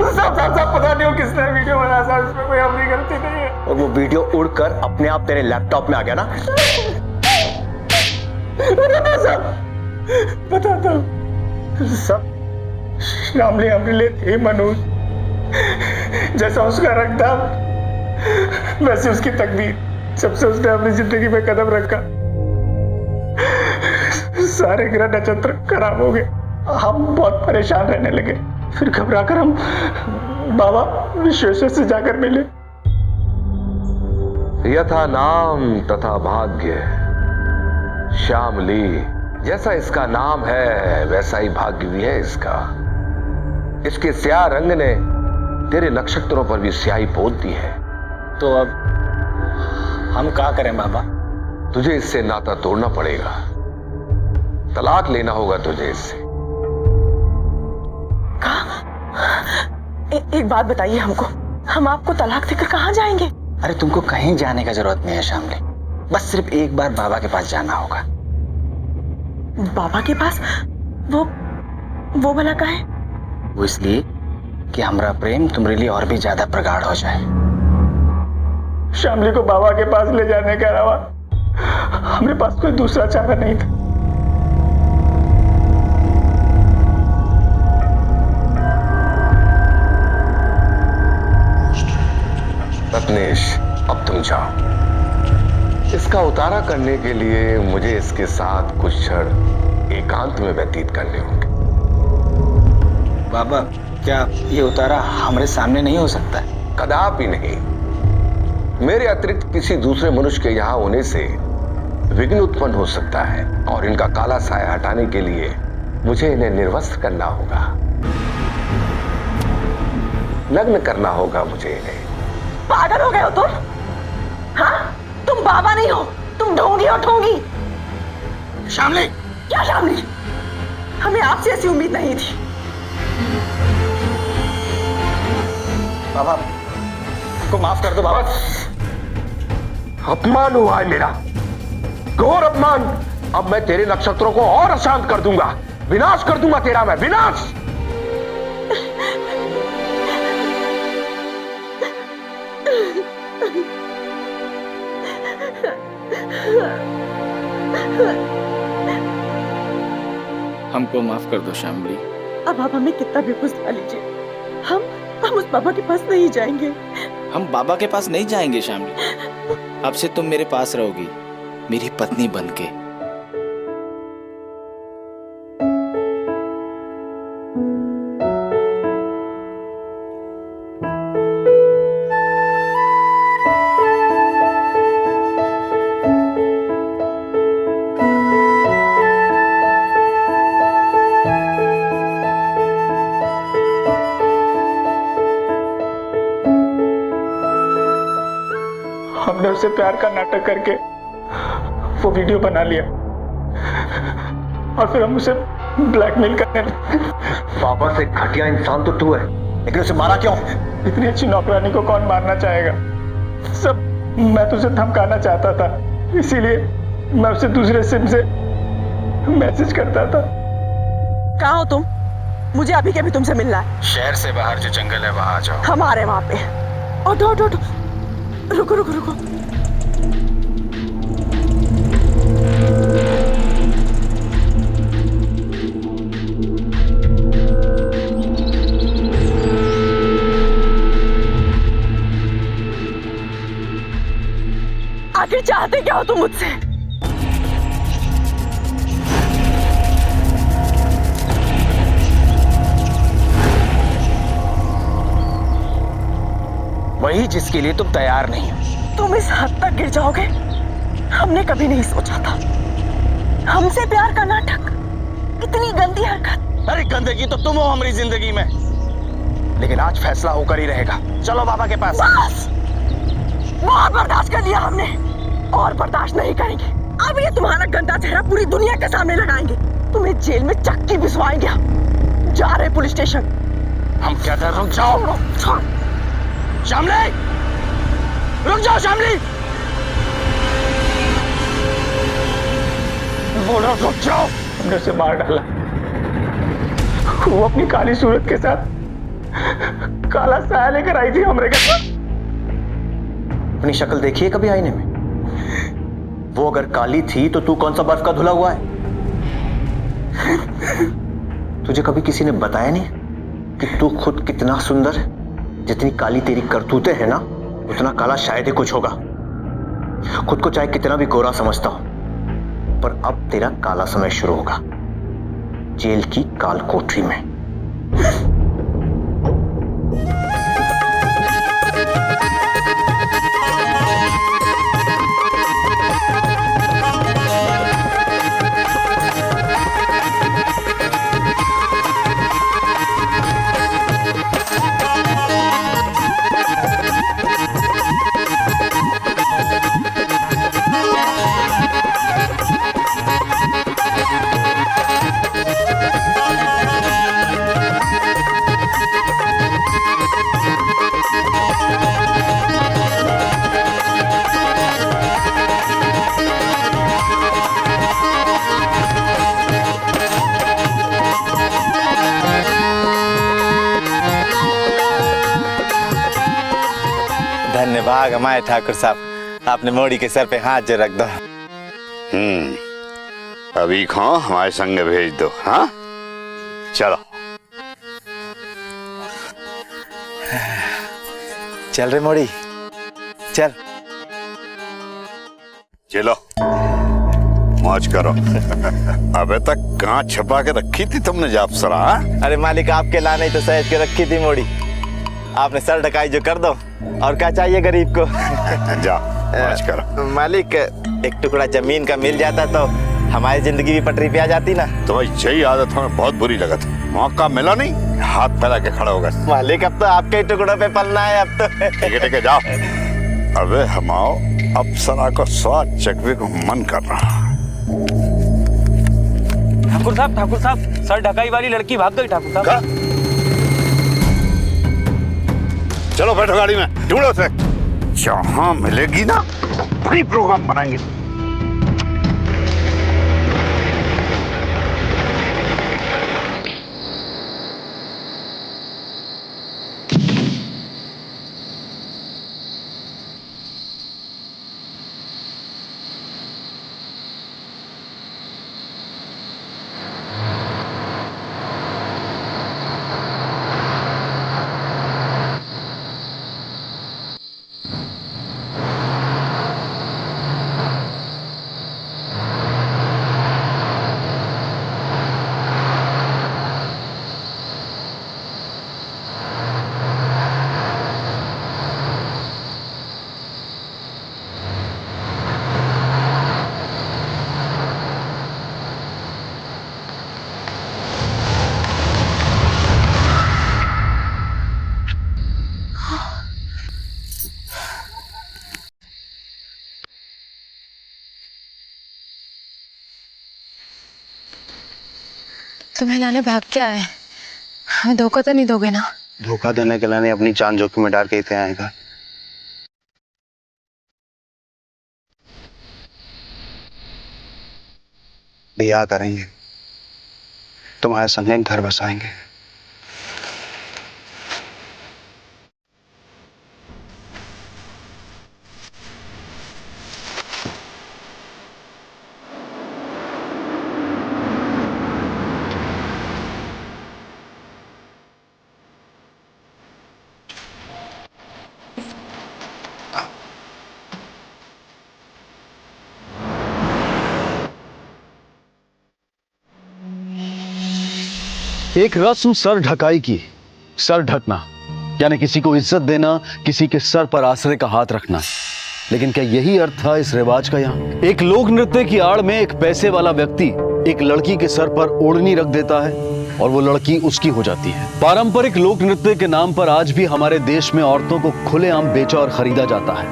साहब पता नहीं हो किसने वीडियो बनाया साहब, इसमें कोई अपनी गलती नहीं है। और वो वीडियो उड़कर अपने आप तेरे लैपटॉप में आ गया ना? बताता हूँ सब। शामली हमने लिए थे मनोज, जैसा उसका रंग था वैसे उसकी तकदीर। जब से उसने अपनी जिंदगी में कदम रखा सारे ग्रह नक्षत्र खराब हो गए। हम बहुत परेशान रहने लगे। फिर घबराकर हम बाबा विश्वेश्वर से जाकर मिले। यथा नाम तथा भाग्य, श्यामली, जैसा इसका नाम है वैसा ही भाग्य भी है इसका। इसके स्याह रंग ने तेरे नक्षत्रों पर भी स्याही पोत दी है। तो अब हम क्या करें बाबा? तुझे इससे नाता तोड़ना पड़ेगा, तलाक लेना होगा तुझे इससे। एक बात बताइए हमको, हम आपको तलाक देकर कहाँ जाएंगे? अरे तुमको कहीं जाने का जरूरत नहीं है श्यामली, बस सिर्फ एक बार बाबा के पास जाना होगा। बाबा के पास? वो भला का है? वो इसलिए कि हमारा प्रेम तुम्हारे लिए और भी ज्यादा प्रगाढ़ हो जाए। श्यामली को बाबा के पास ले जाने के अलावा हमारे पास कोई दूसरा चारा नहीं था। रत्नेश, अब तुम जाओ। इसका उतारा करने के लिए मुझे इसके साथ कुछ क्षण एकांत में व्यतीत करने होंगे। बाबा, क्या ये उतारा हमारे सामने नहीं हो सकता? कदापि नहीं। मेरे अतिरिक्त किसी दूसरे मनुष्य के यहाँ होने से विघ्न उत्पन्न हो सकता है, और इनका काला साया हटाने के लिए मुझे इन्हें निर्वस्त्र करना होगा, नग्न करना होगा मुझे इन्हें। पागल हो गए हो तुम? हाँ, तुम बाबा नहीं हो, तुम ढोंगी और ठोंगी। श्यामली! क्या श्यामली? हमें आपसे ऐसी उम्मीद नहीं थी। बाबा, को माफ कर दो बाबा। अपमान हुआ है मेरा, घोर अपमान। अब मैं तेरे नक्षत्रों को और अशांत कर दूंगा, विनाश कर दूंगा तेरा मैं, विनाश। हमको माफ कर दो श्यामली। अब आप हमें कितना भी बुझा लीजिए, हम उस बाबा के पास नहीं जाएंगे। हम बाबा के पास नहीं जाएंगे श्यामली। अब से तुम मेरे पास रहोगी, मेरी पत्नी बनके। हमने उससे प्यार का नाटक करके वो वीडियो बना लिया और फिर हम उसे ब्लैकमेल करने लगे। बाबा से घटिया इंसान तो तू है, लेकिन उसे मारा क्यों? इतनी अच्छी नौकरानी को कौन मारना चाहेगा? सब मैं तुझे धमकाना चाहता था, इसीलिए मैं उसे दूसरे सिम से मैसेज करता था। कहाँ हो तुम? मुझे अभी के भी तुमसे मिलना है। शहर से बाहर जो जंगल है वहां आ जाओ। हम आ रहे हैं वहां पे। उठो, रुको। आखिर चाहते क्या हो तुम मुझसे? वही जिसके लिए तुम तैयार नहीं हो। तुम इस हद तक गिर जाओगे, हमने कभी नहीं सोचा था। हमसे प्यार का नाटक, इतनी गंदी हरकत। अरे गंदगी तो तुम हो हमारी जिंदगी में, लेकिन आज फैसला होकर ही रहेगा। चलो बाबा के पास। बस, बहुत बर्दाश्त कर लिया हमने, और बर्दाश्त नहीं करेंगे। अब ये तुम्हारा गंदा चेहरा पूरी दुनिया के सामने लगाएंगे, तुम्हें जेल में चक्की भिजवाएंगे। जा रहे पुलिस स्टेशन। हम क्या कर? रुक जाओ श्यामली, रुक जाओ श्यामली, बोलो रुक जाओ। हमने उसे मार डाला। वो अपनी काली सूरत के साथ काला साया लेकर आई थी हमरे घर। अपनी शक्ल देखिए कभी आईने में। वो अगर काली थी तो तू कौन सा बर्फ का धुला हुआ है? तुझे कभी किसी ने बताया नहीं कि तू खुद कितना सुंदर है? जितनी काली तेरी करतूतें हैं ना, उतना काला शायद ही कुछ होगा। खुद को चाहे कितना भी गोरा समझता हो, पर अब तेरा काला समय शुरू होगा, जेल की काल कोठरी में। धन्यवाद हमारे ठाकुर साहब, आपने मोड़ी के सर पे हाथ जो रख दो। अभी खो हमारे संग भेज दो। हाँ चलो चल रे मोड़ी चल। चलो मौज करो। अबे तक कहाँ छुपा के रखी थी तुमने जापसरा? अरे मालिक आपके लाने ही तो सहज के रखी थी मोड़ी, आपने सर ढकाई जो कर दो, और क्या चाहिए गरीब को। जा मौज करो। मालिक एक टुकड़ा जमीन का मिल जाता तो हमारी जिंदगी भी पटरी पे आ जाती ना। तुम्हारी यही आदत हमें बहुत बुरी लगा थी, मौका मिला नहीं हाथ फैला के खड़ा होगा। मालिक अब तो आपके ही टुकड़ों पे पलना है अब तो। ठीक है जाओ। अबे हमाओ अप्सरा को स्वाद चखने को मन कर रहा। ठाकुर साहब सर ढकाई वाली लड़की भाग गई ठाकुर साहब। चलो बैठो गाड़ी में, ढूंढो उसे। जहां मिलेगी ना वही प्रोग्राम बनाएंगे। तुम्हें लाने भाग के आए, हमें धोखा तो नहीं दोगे ना? धोखा देने के लिए अपनी जान जोखिम में डाल के इतने आएगा। ब्याह करेंगे, तुम्हारे संग एक घर बसाएंगे। एक रस्म सर ढकाई की, सर ढकना यानी किसी को इज्जत देना, किसी के सर पर आसरे का हाथ रखना। लेकिन क्या यही अर्थ था इस रिवाज का? यहाँ एक लोक नृत्य की आड़ में एक पैसे वाला व्यक्ति एक लड़की के सर पर ओढ़नी रख देता है और वो लड़की उसकी हो जाती है। पारंपरिक लोक नृत्य के नाम पर आज भी हमारे देश में औरतों को खुलेआम बेचा और खरीदा जाता है।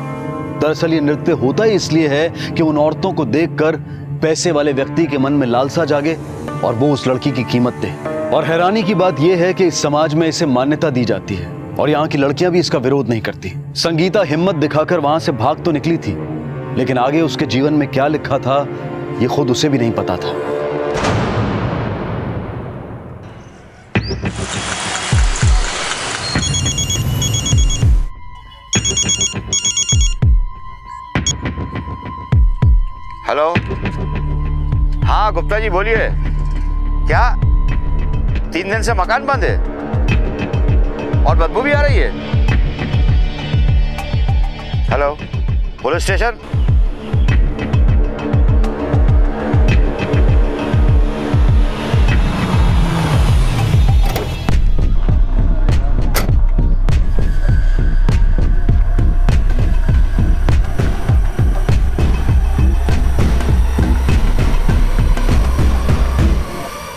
दरअसल ये नृत्य होता ही इसलिए है कि उन औरतों को देखकर पैसे वाले व्यक्ति के मन में लालसा जागे और वो उस लड़की की कीमत दे। और हैरानी की बात यह है कि इस समाज में इसे मान्यता दी जाती है और यहाँ की लड़कियां भी इसका विरोध नहीं करती। संगीता हिम्मत दिखाकर वहां से भाग तो निकली थी, लेकिन आगे उसके जीवन में क्या लिखा था ये खुद उसे भी नहीं पता था। हेलो, हाँ गुप्ता जी बोलिए। क्या 3 दिन से मकान बंद है और बदबू भी आ रही है? Hello, police station?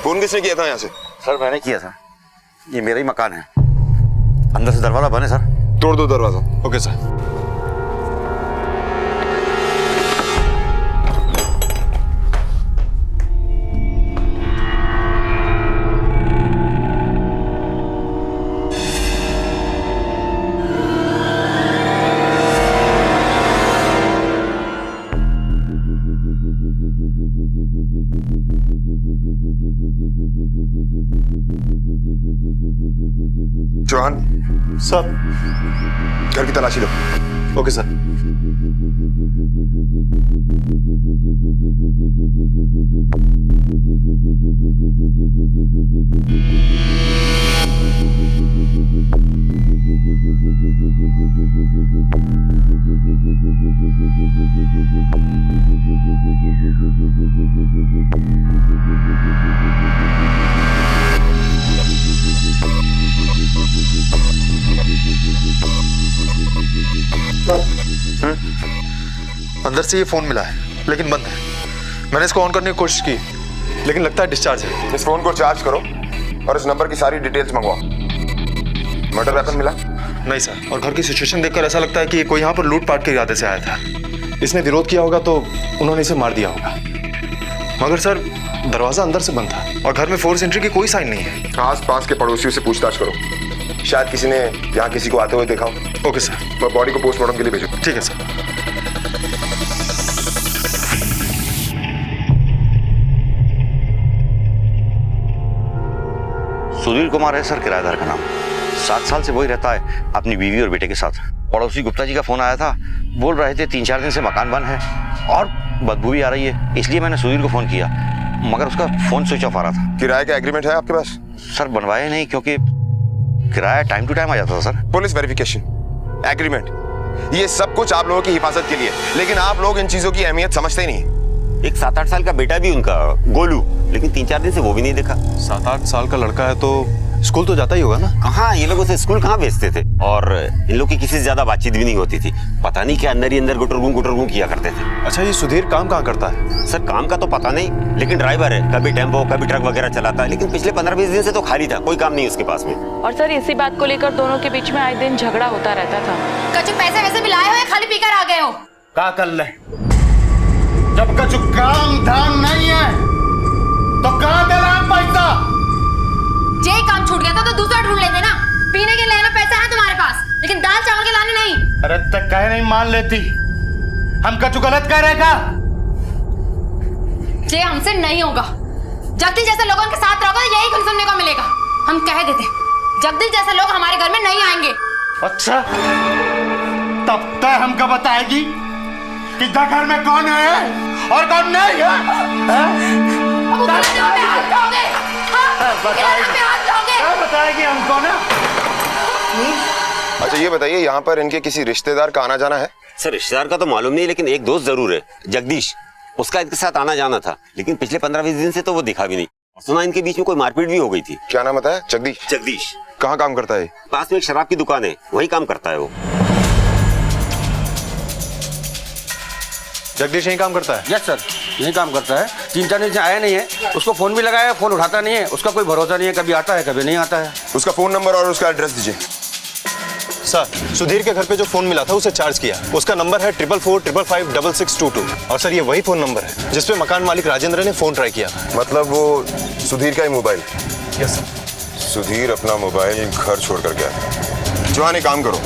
फोन किसने किया था यहाँ से? सर मैंने किया था, ये मेरा ही मकान है, अंदर से दरवाजा बंद है सर। तोड़ दो दरवाजा। Okay sir. चौहान सर, घर की तलाशी लो। Okay sir. अंदर से ये फोन मिला है लेकिन बंद है। मैंने इसको ऑन करने की कोशिश की लेकिन लगता है डिस्चार्ज है। इस फोन को चार्ज करो और इस नंबर की सारी डिटेल्स मंगवाओ। मर्डर वेपन मिला? नहीं सर, और घर की सिचुएशन देखकर ऐसा लगता है कि कोई यहाँ पर लूटपाट के इरादे से आया था। इसने विरोध किया होगा तो उन्होंने इसे मार दिया होगा। मगर सर दरवाजा अंदर से बंद था और घर में फोर्स एंट्री की कोई साइन नहीं है। आस पास के पड़ोसियों से पूछताछ करो, शायद किसी ने यहाँ किसी को आते हुए देखा हो। Okay sir. मैं बॉडी को पोस्टमार्टम के लिए भेजो। ठीक है सर। सुधीर कुमार है सर किराएदार का नाम। 7 साल से वही रहता है अपनी बीवी और बेटे के साथ। पड़ोसी गुप्ता जी का फोन आया था, बोल रहे थे 3-4 दिन से मकान बंद है और बदबू भी आ रही है, इसलिए मैंने सुधीर को फोन किया मगर उसका फोन स्विच ऑफ आ रहा था। किराए का एग्रीमेंट है आपके पास? सर बनवाया नहीं क्योंकि किराया टाइम टू टाइम आ जाता था सर। पुलिस वेरिफिकेशन, एग्रीमेंट, ये सब कुछ आप लोगों की हिफाजत के लिए, लेकिन आप लोग इन चीजों की अहमियत समझते ही नहीं। एक 7-8 साल का बेटा भी उनका गोलू, लेकिन 3-4 दिन से वो भी नहीं देखा। 7-8 साल का लड़का है तो स्कूल तो जाता ही होगा ना? कहाँ, ये लोग उसे स्कूल कहाँ भेजते थे और इन लोग की किसी से ज्यादा बातचीत भी नहीं होती थी। पता नहीं क्या अंदर ही अंदर गुटरगू किया करते थे। अच्छा, ये सुधीर काम कहाँ करता है? सर काम का तो पता नहीं, लेकिन ड्राइवर है, कभी टेम्पो कभी ट्रक वगैरह चलाता है, लेकिन पिछले 15-20 दिन से तो खाली था, कोई काम नहीं उसके पास में। और सर इसी बात को लेकर दोनों के बीच में आए दिन झगड़ा होता रहता था। कचू पैसे वैसे भी लाए हो या खाली पीकर आ गए हो? क्या कर ले? जब कछु काम धाम नहीं है तो कहाँ दे रहा है पैसा? जे काम छूट गया था तो दूसरा ढूंढ लेते ना। पीने के लेना पैसा है तुम्हारे पास, लेकिन दाल चावल के लाने नहीं। अरे तक कहे नहीं मान लेती, हम कछु गलत कह रहे का? जे हमसे नहीं होगा। जगदीश जैसे लोगों के साथ रहोगे तो यही सुनने को मिलेगा। हम कह देते जगदीश जैसे लोग हमारे घर में नहीं आएंगे। अच्छा, तब तक हमको बताएगी कि घर में कौन है और कौन नहीं है? बताएगी हमको ना। अच्छा ये बताइए, यहाँ पर इनके किसी रिश्तेदार का आना जाना है? सर रिश्तेदार का तो मालूम नहीं, लेकिन एक दोस्त जरूर है, जगदीश। उसका इनके साथ आना जाना था, लेकिन पिछले 15-20 दिन से तो वो दिखा भी नहीं। सुना इनके बीच में कोई मारपीट भी हो गई थी। क्या नाम बताया? जगदीश। जगदीश। कहाँ काम करता है? पास में एक शराब की दुकान है, वही काम करता है वो। जगदीश यही काम करता है? यस सर, यही काम करता है। 3-4 दिन से आया नहीं है, उसको फोन भी लगाया, फोन उठाता नहीं है। उसका कोई भरोसा नहीं है, कभी आता है कभी नहीं आता है। उसका फोन नंबर और उसका एड्रेस दीजिए। सर, सुधीर के घर पे जो फोन मिला था उसे चार्ज किया। उसका नंबर है 4445556622 और सर ये वही फोन नंबर है जिसपे मकान मालिक राजेंद्र ने फोन ट्राई किया। मतलब वो सुधीर का ही मोबाइल? Yes sir. सुधीर अपना मोबाइल घर छोड़ कर गया। जवान एक काम करो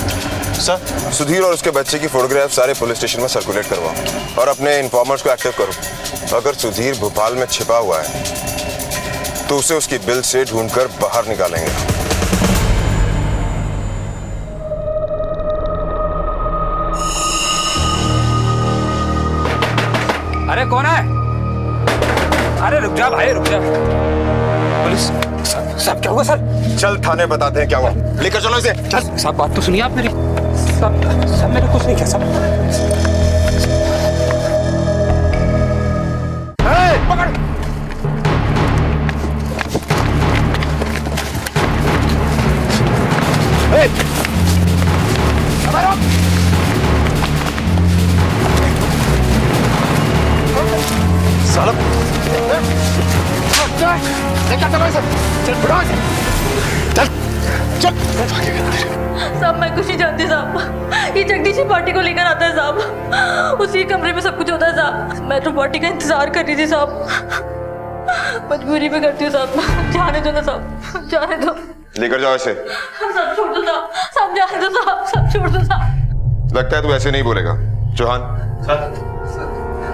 सर, सुधीर और उसके बच्चे की फोटोग्राफ सारे पुलिस स्टेशन में सर्कुलेट करवाओ और अपने इन्फॉर्मर्स को एक्टिव करो। अगर सुधीर भोपाल में छिपा हुआ है तो उसे उसकी बिल से ढूंढकर बाहर निकालेंगे। अरे कौन है? अरे रुक जा भाई, रुक जा। पुलिस सब क्या हुआ सर? चल थाने बताते हैं क्या हुआ। लेकर चलो इसे। चल सब बात तो सुनिए आप मेरी। सब मैंने कुछ नहीं किया सब। पकड़। साला साहब मैं कुछ नहीं जानती साहब, ये जगदीश ही पार्टी को लेकर आता है साहब। उसी कमरे में सब कुछ होता है साहब। मैं तो पार्टी का इंतजार कर रही थी साहब। मजबूरी में करती हूँ साहब, जाने दो ना साहब, जाने दो। लेकर जाओ इसे। सब छोड़ दो साहब, सब जाने दो साहब, सब छोड़ दो साहब। लगता है तू ऐसे नहीं बोलेगा। चौहान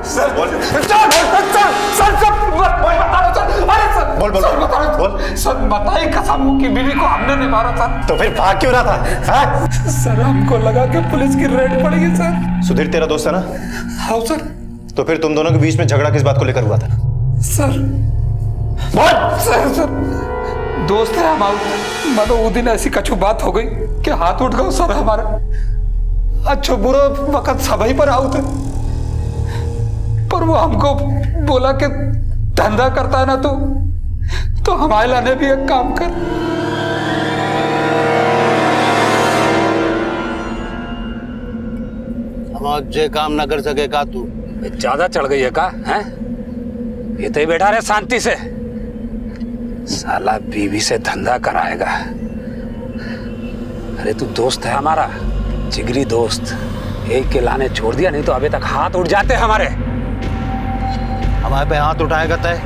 सर बोल। सर बोल बोल बोल। सर बताई कसम की बीवी को हमने नहीं मारा सर। तो फिर भाग क्यों रहा था? हाँ? सर हमको लगा कि पुलिस की रेड पड़ेगी सर। सुधीर तेरा दोस्त है ना? हाँ सर। तो फिर तुम दोनों के बीच में झगड़ा किस बात को लेकर हुआ था? सर बोल। सर दोस्त है हमारा, मतलब वो दिन ऐसी कछु बात हो गई कि हाथ उठ गए सर हमारा। अच्छा बुरा वक्त सभी पर आउट है, पर वो हमको बोला कि धंधा करता है ना तो हमारे लाने भी एक काम कर। हम जे काम ना कर सके का तू ज्यादा चढ़ गई है का? हैं? ये तो ही बैठा रहे शांति से, साला बीवी से धंधा कराएगा। अरे तू दोस्त है हमारा, जिगरी दोस्त, एक के लाने छोड़ दिया, नहीं तो अभी तक हाथ उठ जाते हमारे। हमारे पे हाथ उठाएगा तय?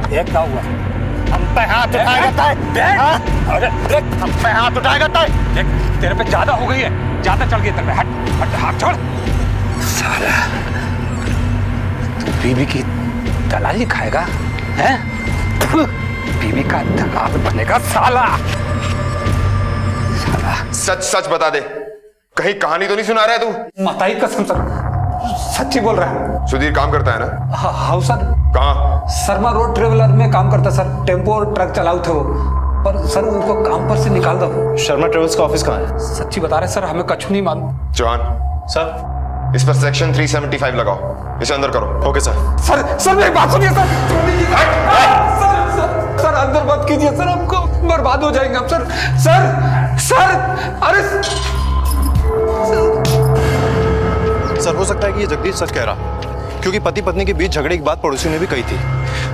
देख क्या हुआ? हम पे हाथ उठाएगा तय? देख, अरे देख, हम पे हाथ उठाएगा तय? देख तेरे पे ज्यादा हो गई है, ज्यादा चढ़ गई तेरे पे। हट हट, हाथ छोड़। साला तू बीवी की दलाली खाएगा हैं? बीवी का दलाल बनेगा साला। सच सच बता दे, कहीं कहानी तो नहीं सुना रहा है तू? माताई कसम सर, सच्ची बोल रहा है। सुधीर काम करता है ना? हाँ सर। कहाँ? शर्मा रोड ट्रेवलर में काम करता सर, टेम्पो और ट्रक चलाऊ थे वो, पर सर उनको काम पर से निकाल दो। शर्मा ट्रेवल्स का ऑफिस कहाँ है? सच्ची बता रहे सर, हमें कछु नहीं मालूम। जॉन सर, इस पर सेक्शन 375 लगाओ, इसे अंदर करो। Okay sir. सर मेरी बात सुनिए सर। सर अंदर मत कीजिए सर, हमको बर्बाद हो जाएंगे हम सर। सर अरे सर, हो सकता है कि ये जगदीश सच कह रहा, क्योंकि पति पत्नी के बीच झगड़े की बात पड़ोसी ने भी कही थी,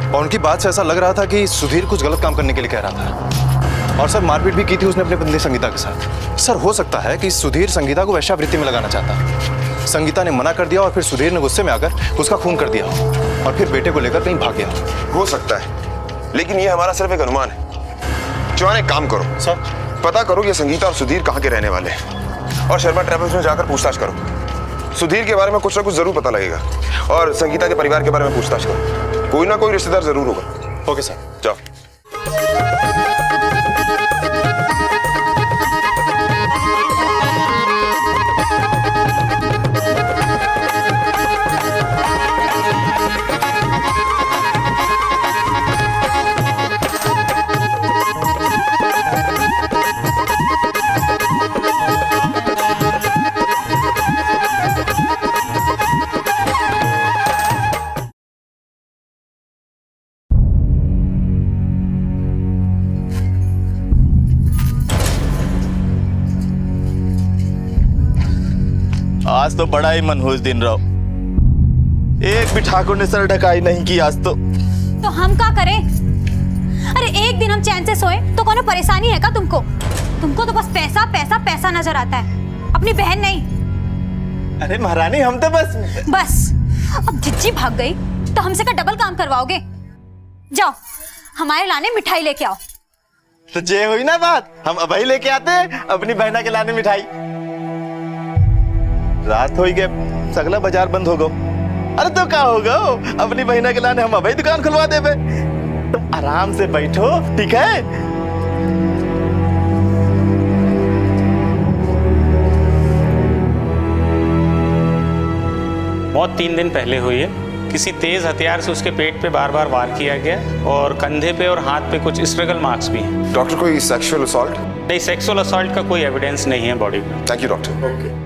और उनकी बात से ऐसा लग रहा था कि सुधीर कुछ गलत काम करने के लिए कह रहा था, और सर मारपीट भी की थी उसने अपने पत्नी संगीता के साथ। सर हो सकता है कि सुधीर संगीता को वेश्यावृत्ति में लगाना चाहता, संगीता ने मना कर दिया और फिर सुधीर ने गुस्से में आकर उसका खून कर दिया और फिर बेटे को लेकर कहीं भाग गया। हो सकता है, लेकिन ये हमारा सिर्फ एक अनुमान है। जॉन एक काम करो सर, पता करो ये संगीता और सुधीर कहाँ के रहने वाले हैं, और शर्मा ट्रेवल्स में जाकर पूछताछ करो। सुधीर के बारे में कुछ ना कुछ जरूर पता लगेगा, और संगीता के परिवार के बारे में पूछताछ करो, कोई ना कोई रिश्तेदार जरूर होगा। ओके सर, जाओ। आज तो बड़ा ही मनहूस दिन रहो, एक भी ठाकुर ने सर ढकाई नहीं की आज तो हम क्या करें? अरे एक दिन हम चैन से सोए तो कौन परेशानी है का तुमको? तुमको तो बस पैसा पैसा पैसा नजर आता है, अपनी बहन नहीं। अरे महारानी हम तो बस अब जिज्जी भाग गई तो हमसे का डबल काम करवाओगे? जाओ हमारे लाने मिठाई लेके आओ। तो जे हुई ना बात, हम अभी लेके आते अपनी बहना के लाने मिठाई। रात हो गए, सगला बाजार बंद हो गो। अरे तो क्या होगा, अपनी बहना के लाने हम अभी दुकान खुलवा देबे। तुम आराम से बैठो, ठीक है? मौत 3 दिन पहले हुई है। किसी तेज हथियार से उसके पेट पे बार बार वार किया गया और कंधे पे और हाथ पे कुछ स्ट्रगल मार्क्स भी हैं। डॉक्टर, कोई सेक्सुअल असॉल्ट? नहीं, सेक्सुअल असॉल्ट का कोई एविडेंस नहीं है बॉडी में। Thank you doctor. ओके।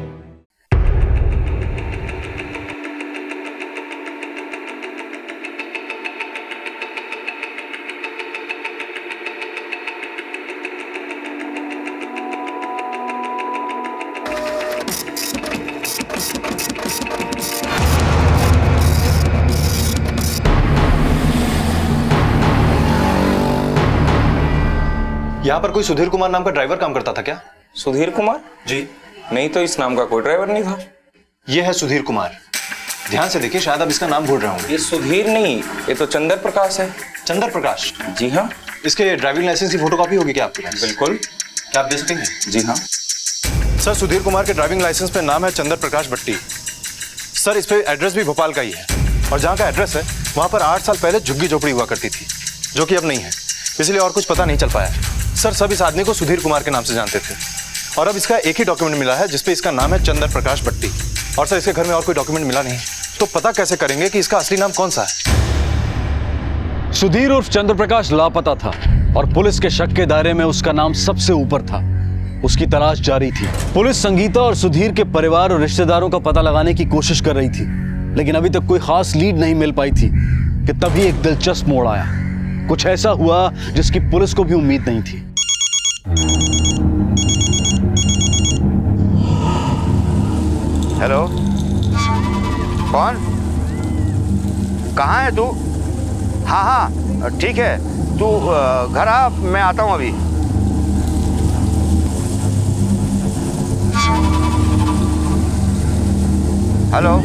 यहाँ पर कोई सुधीर कुमार नाम का ड्राइवर काम करता था क्या? सुधीर कुमार? जी नहीं तो इस नाम का कोई ड्राइवर नहीं था। ये है सुधीर कुमार, ध्यान से देखिए, शायद आप इसका नाम भूल रहे होंगे। ये सुधीर नहीं, ये तो चंद्र प्रकाश है। चंद्र प्रकाश? जी हाँ। इसके ड्राइविंग लाइसेंस की फोटोकॉपी होगी क्या आपके पास? बिल्कुल। क्या आप दे सकेंगे? जी हाँ। सर, सुधीर कुमार के ड्राइविंग लाइसेंस पे नाम है चंद्र प्रकाश भट्टी। सर, इस पे एड्रेस भी भोपाल का ही है, और जहाँ का एड्रेस है वहाँ पर 8 साल पहले झुग्गी झोपड़ी हुआ करती थी। जो कि अब नहीं है, इसलिए और कुछ पता नहीं चल पाया। सर सब इस आदमी को सुधीर कुमार के नाम से जानते थे और अब इसका एक ही डॉक्यूमेंट मिला है जिसपे इसका नाम है चंद्र प्रकाश भट्टी। और सर इसके घर में और कोई डॉक्यूमेंट मिला नहीं, तो पता कैसे करेंगे कि इसका असली नाम कौन सा है? सुधीर उर्फ चंद्र प्रकाश लापता था और पुलिस के शक के दायरे में उसका नाम सबसे ऊपर था। उसकी तलाश जारी थी। पुलिस संगीता और सुधीर के परिवार और रिश्तेदारों का पता लगाने की कोशिश कर रही थी, लेकिन अभी तक कोई खास लीड नहीं मिल पाई थी कि तभी एक दिलचस्प मोड़ आया। कुछ ऐसा हुआ जिसकी पुलिस को भी उम्मीद नहीं थी। हेलो, कौन? कहाँ है तू? हाँ हाँ ठीक है, तू घर आ, मैं आता हूँ अभी। हेलो,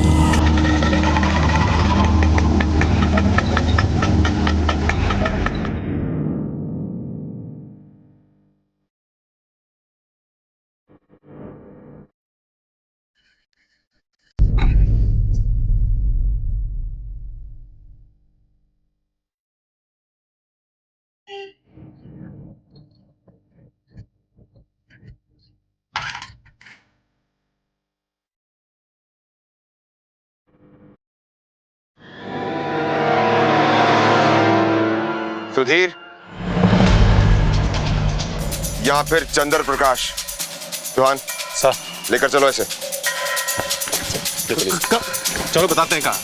सुधीर या फिर चंद्र प्रकाश? चौहान सर लेकर चलो ऐसे। चलो बताते हैं कहाँ।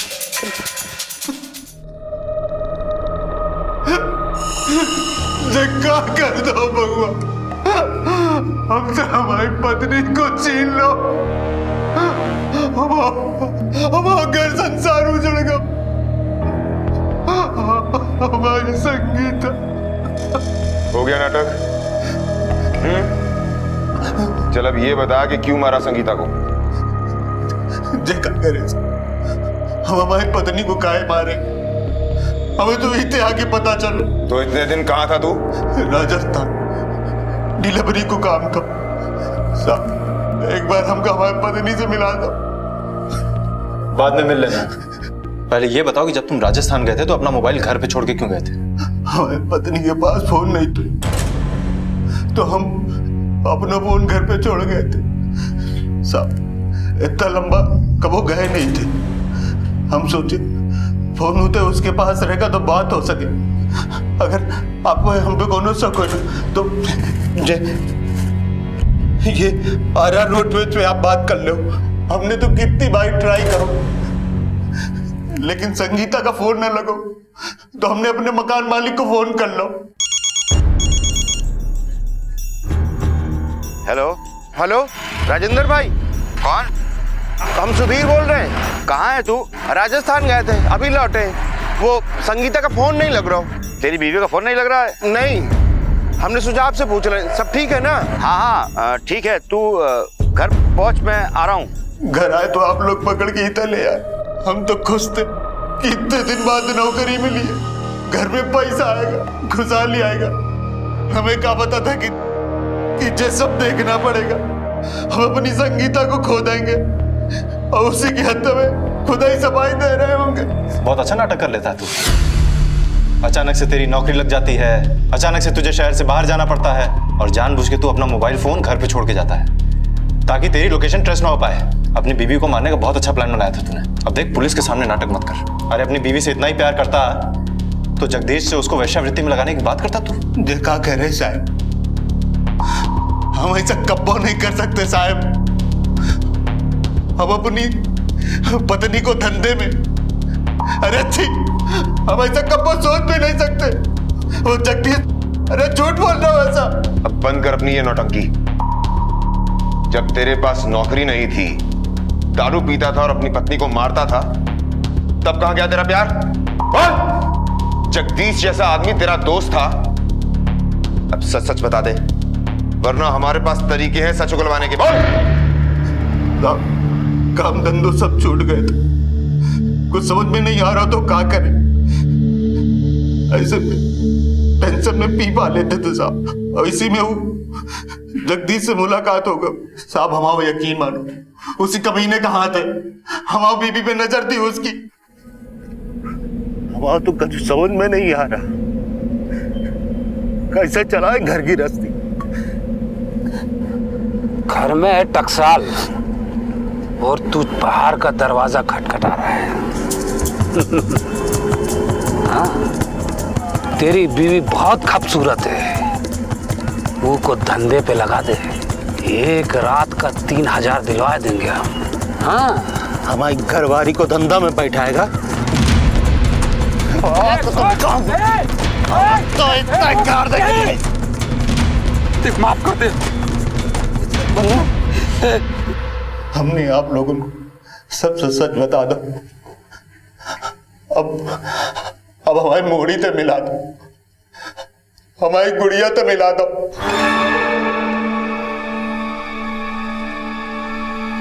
क्या कर दो भगवान, हमसे हमारी पत्नी को छीन लो, हमारा घर संसार उजड़ गया, हमारी संगीता। हो गया नाटक? चल अब ये बता कि क्यों मारा संगीता को? क्या करे, हम हमारी पत्नी को काहे मारे, हमें तो इतने आगे पता चलो। तो इतने दिन कहाँ था तू? राजस्थान डिलीवरी को काम था साहब, एक बार हमको हमारी पत्नी से मिला दो। बाद में मिल लेना। पहले ये बताओ कि जब तुम राजस्थान गए थे तो अपना मोबाइल घर पे छोड़ के क्यों गए थे? हमारी पत्नी के पास फोन नहीं था, तो हम अपना फोन घर पे छोड़ गए थे साहब। इतना लंबा कबो गए नहीं थे, हम सोचे फोन होते उसके पास रहेगा तो बात हो सके। अगर आपको हम पे कोनो शक हो तो ये आरा रोडवेज में आप बात कर लो। हमने तो कितनी बार ट्राई करो, लेकिन संगीता का फोन न लगो, तो हमने अपने मकान मालिक को फोन कर लो। हेलो हेलो, राजेंद्र भाई। कौन? हम सुधीर बोल रहे हैं। कहाँ है तू? राजस्थान गए थे, अभी लौटे। वो संगीता का फोन नहीं लग रहा। तेरी बीवी का फोन नहीं लग रहा है? नहीं, हमने सोचा आपसे पूछ रहे हैं। सब ठीक है ना? हाँ हाँ ठीक है, तू घर पहुंच, मैं आ रहा हूँ। घर आए तो आप लोग पकड़ के इतना ले आए। हम तो खुश थे कि इतने दिन बाद नौकरी मिली है, घर में पैसा आएगा, खुशहाली आएगा। हमें क्या पता था कि ये सब देखना पड़ेगा, हम अपनी संगीता को खो देंगे और उसी की हद में खुदा ही सफाई दे रहे होंगे। बहुत अच्छा नाटक कर लेता है तू। अचानक से तेरी नौकरी लग जाती है, अचानक से तुझे शहर से बाहर जाना पड़ता है और जानबूझ के तू अपना मोबाइल फोन घर पे छोड़ के जाता है ताकि तेरी लोकेशन ट्रेस ना हो पाए। अपनी बीवी को मारने का बहुत अच्छा प्लान बनाया था तूने। अब देख, पुलिस के सामने नाटक मत कर। अरे अपनी बीवी से इतना ही प्यार करता तो जगदीश से उसको वेश्यावृत्ति में लगाने की बात करता तू। देखा कह रहे साहब, हम ऐसा कब्बो नहीं कर सकते साहब। हम अपनी पत्नी को धंधे में, अरे अच्छी, हम ऐसा कब्बो सोच भी नहीं सकते। वो जगदीश, अरे झूठ बोल रहा हूँ ऐसा। अब बंद कर अपनी ये नौटंकी। जब तेरे पास नौकरी नहीं थी, दारू पीता था और अपनी पत्नी को मारता था, तब कहां गया तेरा प्यार? बोल! जगदीश जैसा आदमी तेरा दोस्त था। अब सच सच बता दे, वरना हमारे पास तरीके हैं सच उगलवाने के। बोल! काम धंधो सब छूट गए थे, कुछ समझ में नहीं आ रहा तो क्या करें। ऐसे में टेंशन में पी पा लेते थे साहब, और इसी में वो जगदीश से मुलाकात हो गई साहब। हमारा यकीन मानो, उसी कमीने का हाथ है, हमारी बीबी पे नजर थी उसकी। हमारा तो कुछ समझ में नहीं आ रहा। कैसे चलाए घर की रस्ती। घर में है टकसाल और तू बाहर का दरवाजा खटखटा रहा है। हाँ, तेरी बीवी बहुत खूबसूरत है, वो को धंधे पे लगा दे, एक रात का 3000 दिलवा देंगे हम। हाँ, हमारी घरवारी को धंधा में बैठाएगा। माफ कर दे। हमने आप लोगों को सबसे सच बता दो। अब हमारी मोड़ी तो मिला दो, हमारी गुड़िया तो मिला दो।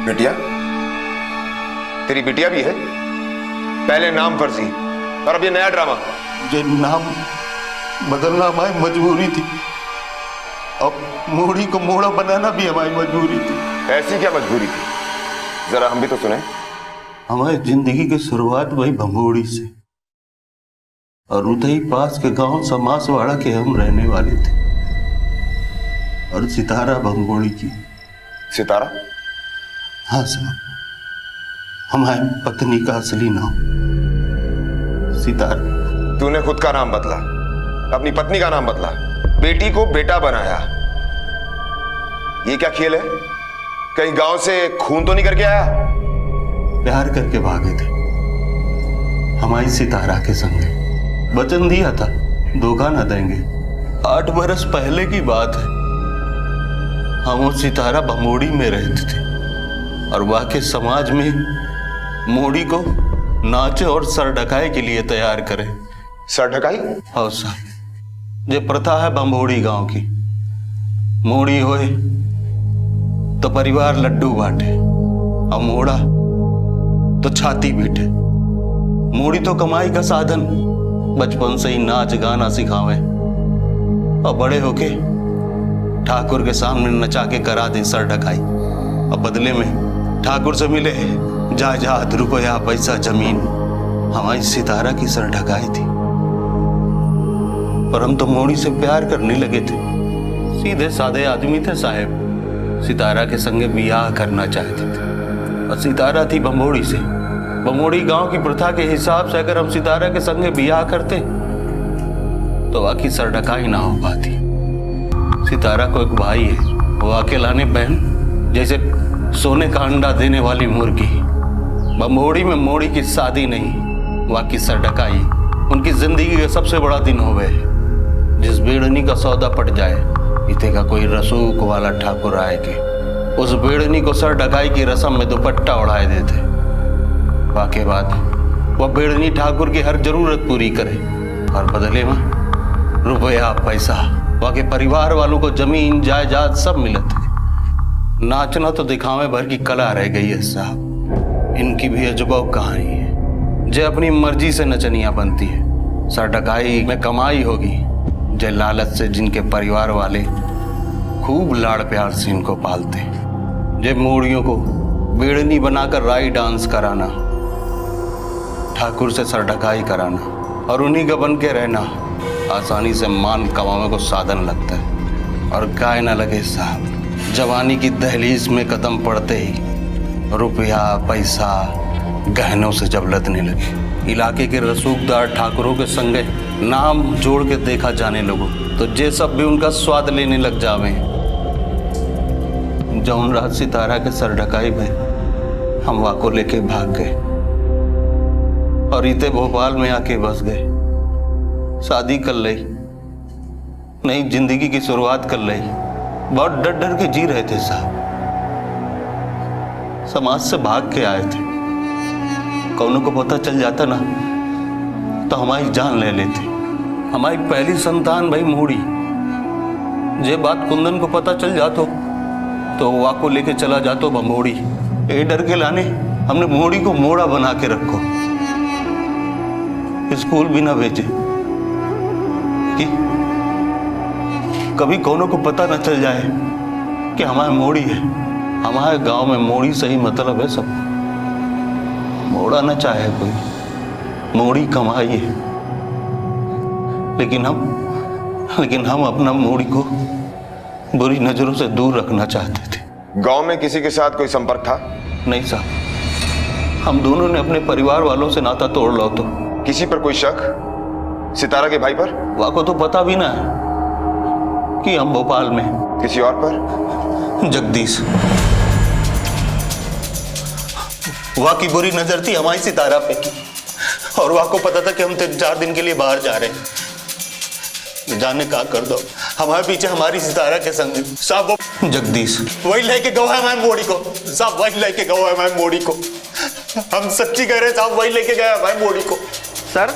बिटिया, तेरी बिटिया भी है? पहले नाम फर्जी और अब ये नया ड्रामा। जो नाम बदलना हमारी मजबूरी थी, अब मोड़ी को मोड़ा बनाना भी हमारी मजबूरी थी। ऐसी क्या मजबूरी थी, जरा हम भी तो सुने। हमारी जिंदगी की शुरुआत वही भंबोड़ी से, और उधर पास के गांव समासवाड़ा के हम रहने वाले थे। और सितारा भंबोड़ी की। सितारा? हाँ साहब, हमारी पत्नी का असली नाम सितारा। तूने खुद का नाम बदला, अपनी पत्नी का नाम बदला, बेटी को बेटा बनाया। ये क्या खेल है? कहीं गांव से खून तो नहीं करके आया? प्यार करके भागे थे हमारी सितारा के संगे। वचन दिया था धोखा न देंगे। 8 बरस पहले की बात है, हम और सितारा भमोड़ी में रहते थे और वहां के समाज में मोड़ी को नाचे और सर ढकाए के लिए तैयार करे। सर ढकाई? हाँ साहब, ये प्रथा है भमोड़ी गांव की। मोड़ी होए तो परिवार लड्डू बांटे और मोड़ा तो छाती पीटे। मोड़ी तो कमाई का साधन, बचपन से ही नाच गाना सिखावे और बड़े होके ठाकुर के सामने नचा के करा दे सर ढकाई। और बदले में ठाकुर से मिले जायदाद, रुपया, पैसा, जमीन। हमारी सितारा की सर ढकाई थी, पर हम तो मोड़ी से प्यार करने लगे थे। सीधे साधे आदमी थे साहब, सितारा के संगे बियाह करना चाहते थे। और सितारा थी भमोड़ी से। भमोड़ी गांव की प्रथा के हिसाब से अगर हम सितारा के संगे बियाह करते तो वाकई सर ढकाई ना हो पाती। सितारा को एक भाई है, वो अकेलाने बहन जैसे सोने का अंडा देने वाली मुर्गी। भमोड़ी में मोड़ी की शादी नहीं, वाकई सर ढकाई उनकी जिंदगी का सबसे बड़ा दिन हो गए। जिस बेड़नी का सौदा पट जाए, इते का कोई रसूख वाला ठाकुर आए के उस बेड़नी को सर ढकाई की रस्म में दुपट्टा उड़ाए देते। वाके बाद वह बेड़नी ठाकुर की हर जरूरत पूरी करे और बदले में रुपया, पैसा, वाके परिवार वालों को जमीन जायदाद सब मिलत। नाचना तो दिखावे भर की कला रह गई है साहब। इनकी भी अजूबा कहानी है। जे अपनी मर्जी से नचनिया बनती है, सर ढकाई में कमाई होगी। जे लालच से जिनके परिवार वाले खूब लाड़ प्यार से इनको पालते। जे मोड़ियों को बेड़नी बनाकर राई डांस कराना, ठाकुर से सर ढकाई कराना और उन्हीं का बन के रहना आसानी से मान कमाने को साधन लगता है। और गाय न लगे साहब, जवानी की दहलीज में कदम पड़ते ही रुपया, पैसा, गहनों से जब लदने लगे, इलाके के रसूखदार ठाकुरों के संगे नाम जोड़ के देखा जाने लगो तो जे सब भी उनका स्वाद लेने लग जावे। जौन रात सितारा के सर ढकाई में हम वाको लेके भाग गए और इते भोपाल में आके बस गए। शादी कर ली, नई जिंदगी की शुरुआत कर ली। बहुत डर डर के जी रहे थे साहब, समाज से भाग के आए थे। कौनों को पता चल जाता ना तो हमारी जान ले लेते। हमारी पहली संतान भाई मोड़ी, ये बात कुंदन को पता चल जातो तो वाको लेके चला जातो भमोड़ी। ए डर के लाने हमने मोड़ी को मोड़ा बना के रखो, स्कूल भी ना भेजे कि कभी कौनों को पता न चल जाए कि हमारे मोड़ी है। हमारे गांव में मोड़ी से ही मतलब है सब। मोड़ा न चाहे कोई, मोड़ी कमाई है। लेकिन लेकिन हम अपना मोड़ी को बुरी नजरों से दूर रखना चाहते थे। गांव में किसी के साथ कोई संपर्क था? नहीं साहब, हम दोनों ने अपने परिवार वालों से नाता तोड़ लो। तो किसी पर कोई शक? सितारा के भाई पर? वह को तो पता भी ना है कि हम भोपाल में। किसी और पर? जगदीश। वह की बुरी नजर थी हमारी सितारा पे, और वह को पता था कि हम 3-4 दिन के लिए बाहर जा रहे हैं। जाने का कर दो, हमारे पीछे हमारी सितारा के संग साहब वो जगदीश वही लेके गवा है हमारी मोड़ी को साहब, वही लेके गवा है हमारी मोड़ी को। हम सच्ची कह रहे हैं साहब, वही लेके गया हमारी मोड़ी को। सर,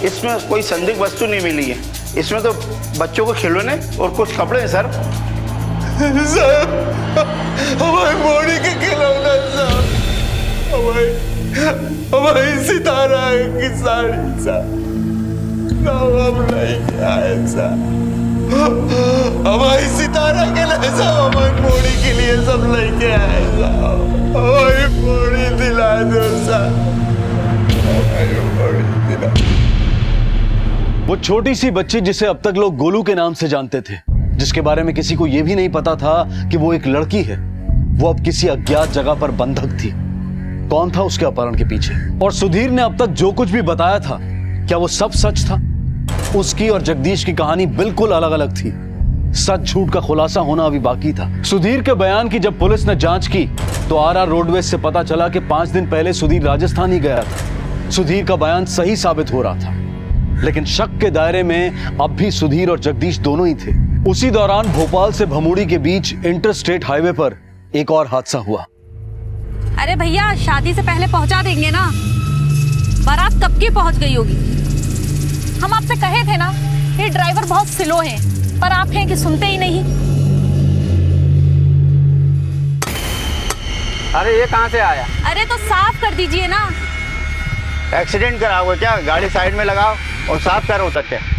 इसमें कोई संदिग्ध वस्तु नहीं मिली है। इसमें तो बच्चों को खिलौने और कुछ कपड़े हैं सर। हमारी मोड़ी के खिलौने साहब, हमारी सितारा की साड़ी साहब, हम नहीं आए साहब, हमारी सितारा के लिए सब, हमारी मोड़ी के लिए सब लेके आए साहब, हमारी मोड़ी दिला दो साहब, हमारी मोड़ी दिला। वो छोटी सी बच्ची जिसे अब तक लोग गोलू के नाम से जानते थे, जिसके बारे में किसी को यह भी नहीं पता था कि वो एक लड़की है, वो अब किसी अज्ञात जगह पर बंधक थी। कौन था उसके अपहरण के पीछे? और सुधीर ने अब तक जो कुछ भी बताया था, क्या वो सब सच था? उसकी और जगदीश की कहानी बिल्कुल अलग अलग थी। सच झूठ का खुलासा होना अभी बाकी था। सुधीर के बयान की जब पुलिस ने जांच की तो आरआर रोडवेज से पता चला कि 5 दिन पहले सुधीर राजस्थान ही गया था। सुधीर का बयान सही साबित हो रहा था, लेकिन शक के दायरे में अब भी सुधीर और जगदीश दोनों ही थे। उसी दौरान भोपाल से भमोड़ी के बीच इंटरस्टेट हाईवे पर एक और हादसा हुआ। अरे भैया, शादी से पहले पहुंचा देंगे ना, बारात कब की पहुंच गई होगी। हम आपसे कहे थे ना, ये ड्राइवर बहुत स्लो है, पर आप हैं कि सुनते ही नहीं। अरे ये कहाँ से आया? अरे तो साफ कर दीजिए ना। एक्सीडेंट करा हुआ क्या? गाड़ी साइड में लगाओ और साफ करो तक के।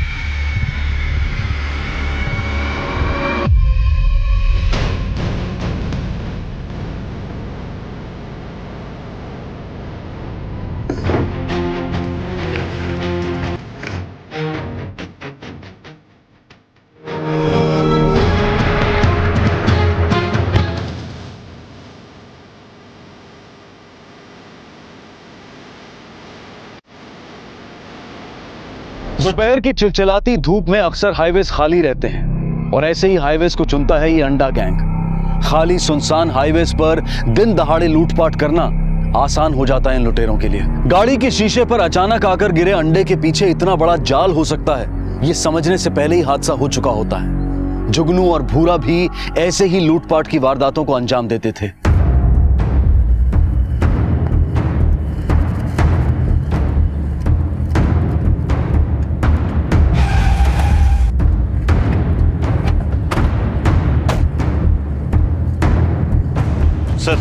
दोपहर की चिलचिलाती धूप में अक्सर हाईवेज खाली रहते हैं, और ऐसे ही हाईवेज को चुनता है ये अंडा गैंग। खाली सुनसान हाईवेज पर दिन दहाड़े लूटपाट करना आसान हो जाता है इन लुटेरों के लिए। गाड़ी के शीशे पर अचानक आकर गिरे अंडे के पीछे इतना बड़ा जाल हो सकता है, ये समझने से पहले ही हादसा हो चुका होता है। जुगनू और भूरा भी ऐसे ही लूटपाट की वारदातों को अंजाम देते थे। सर,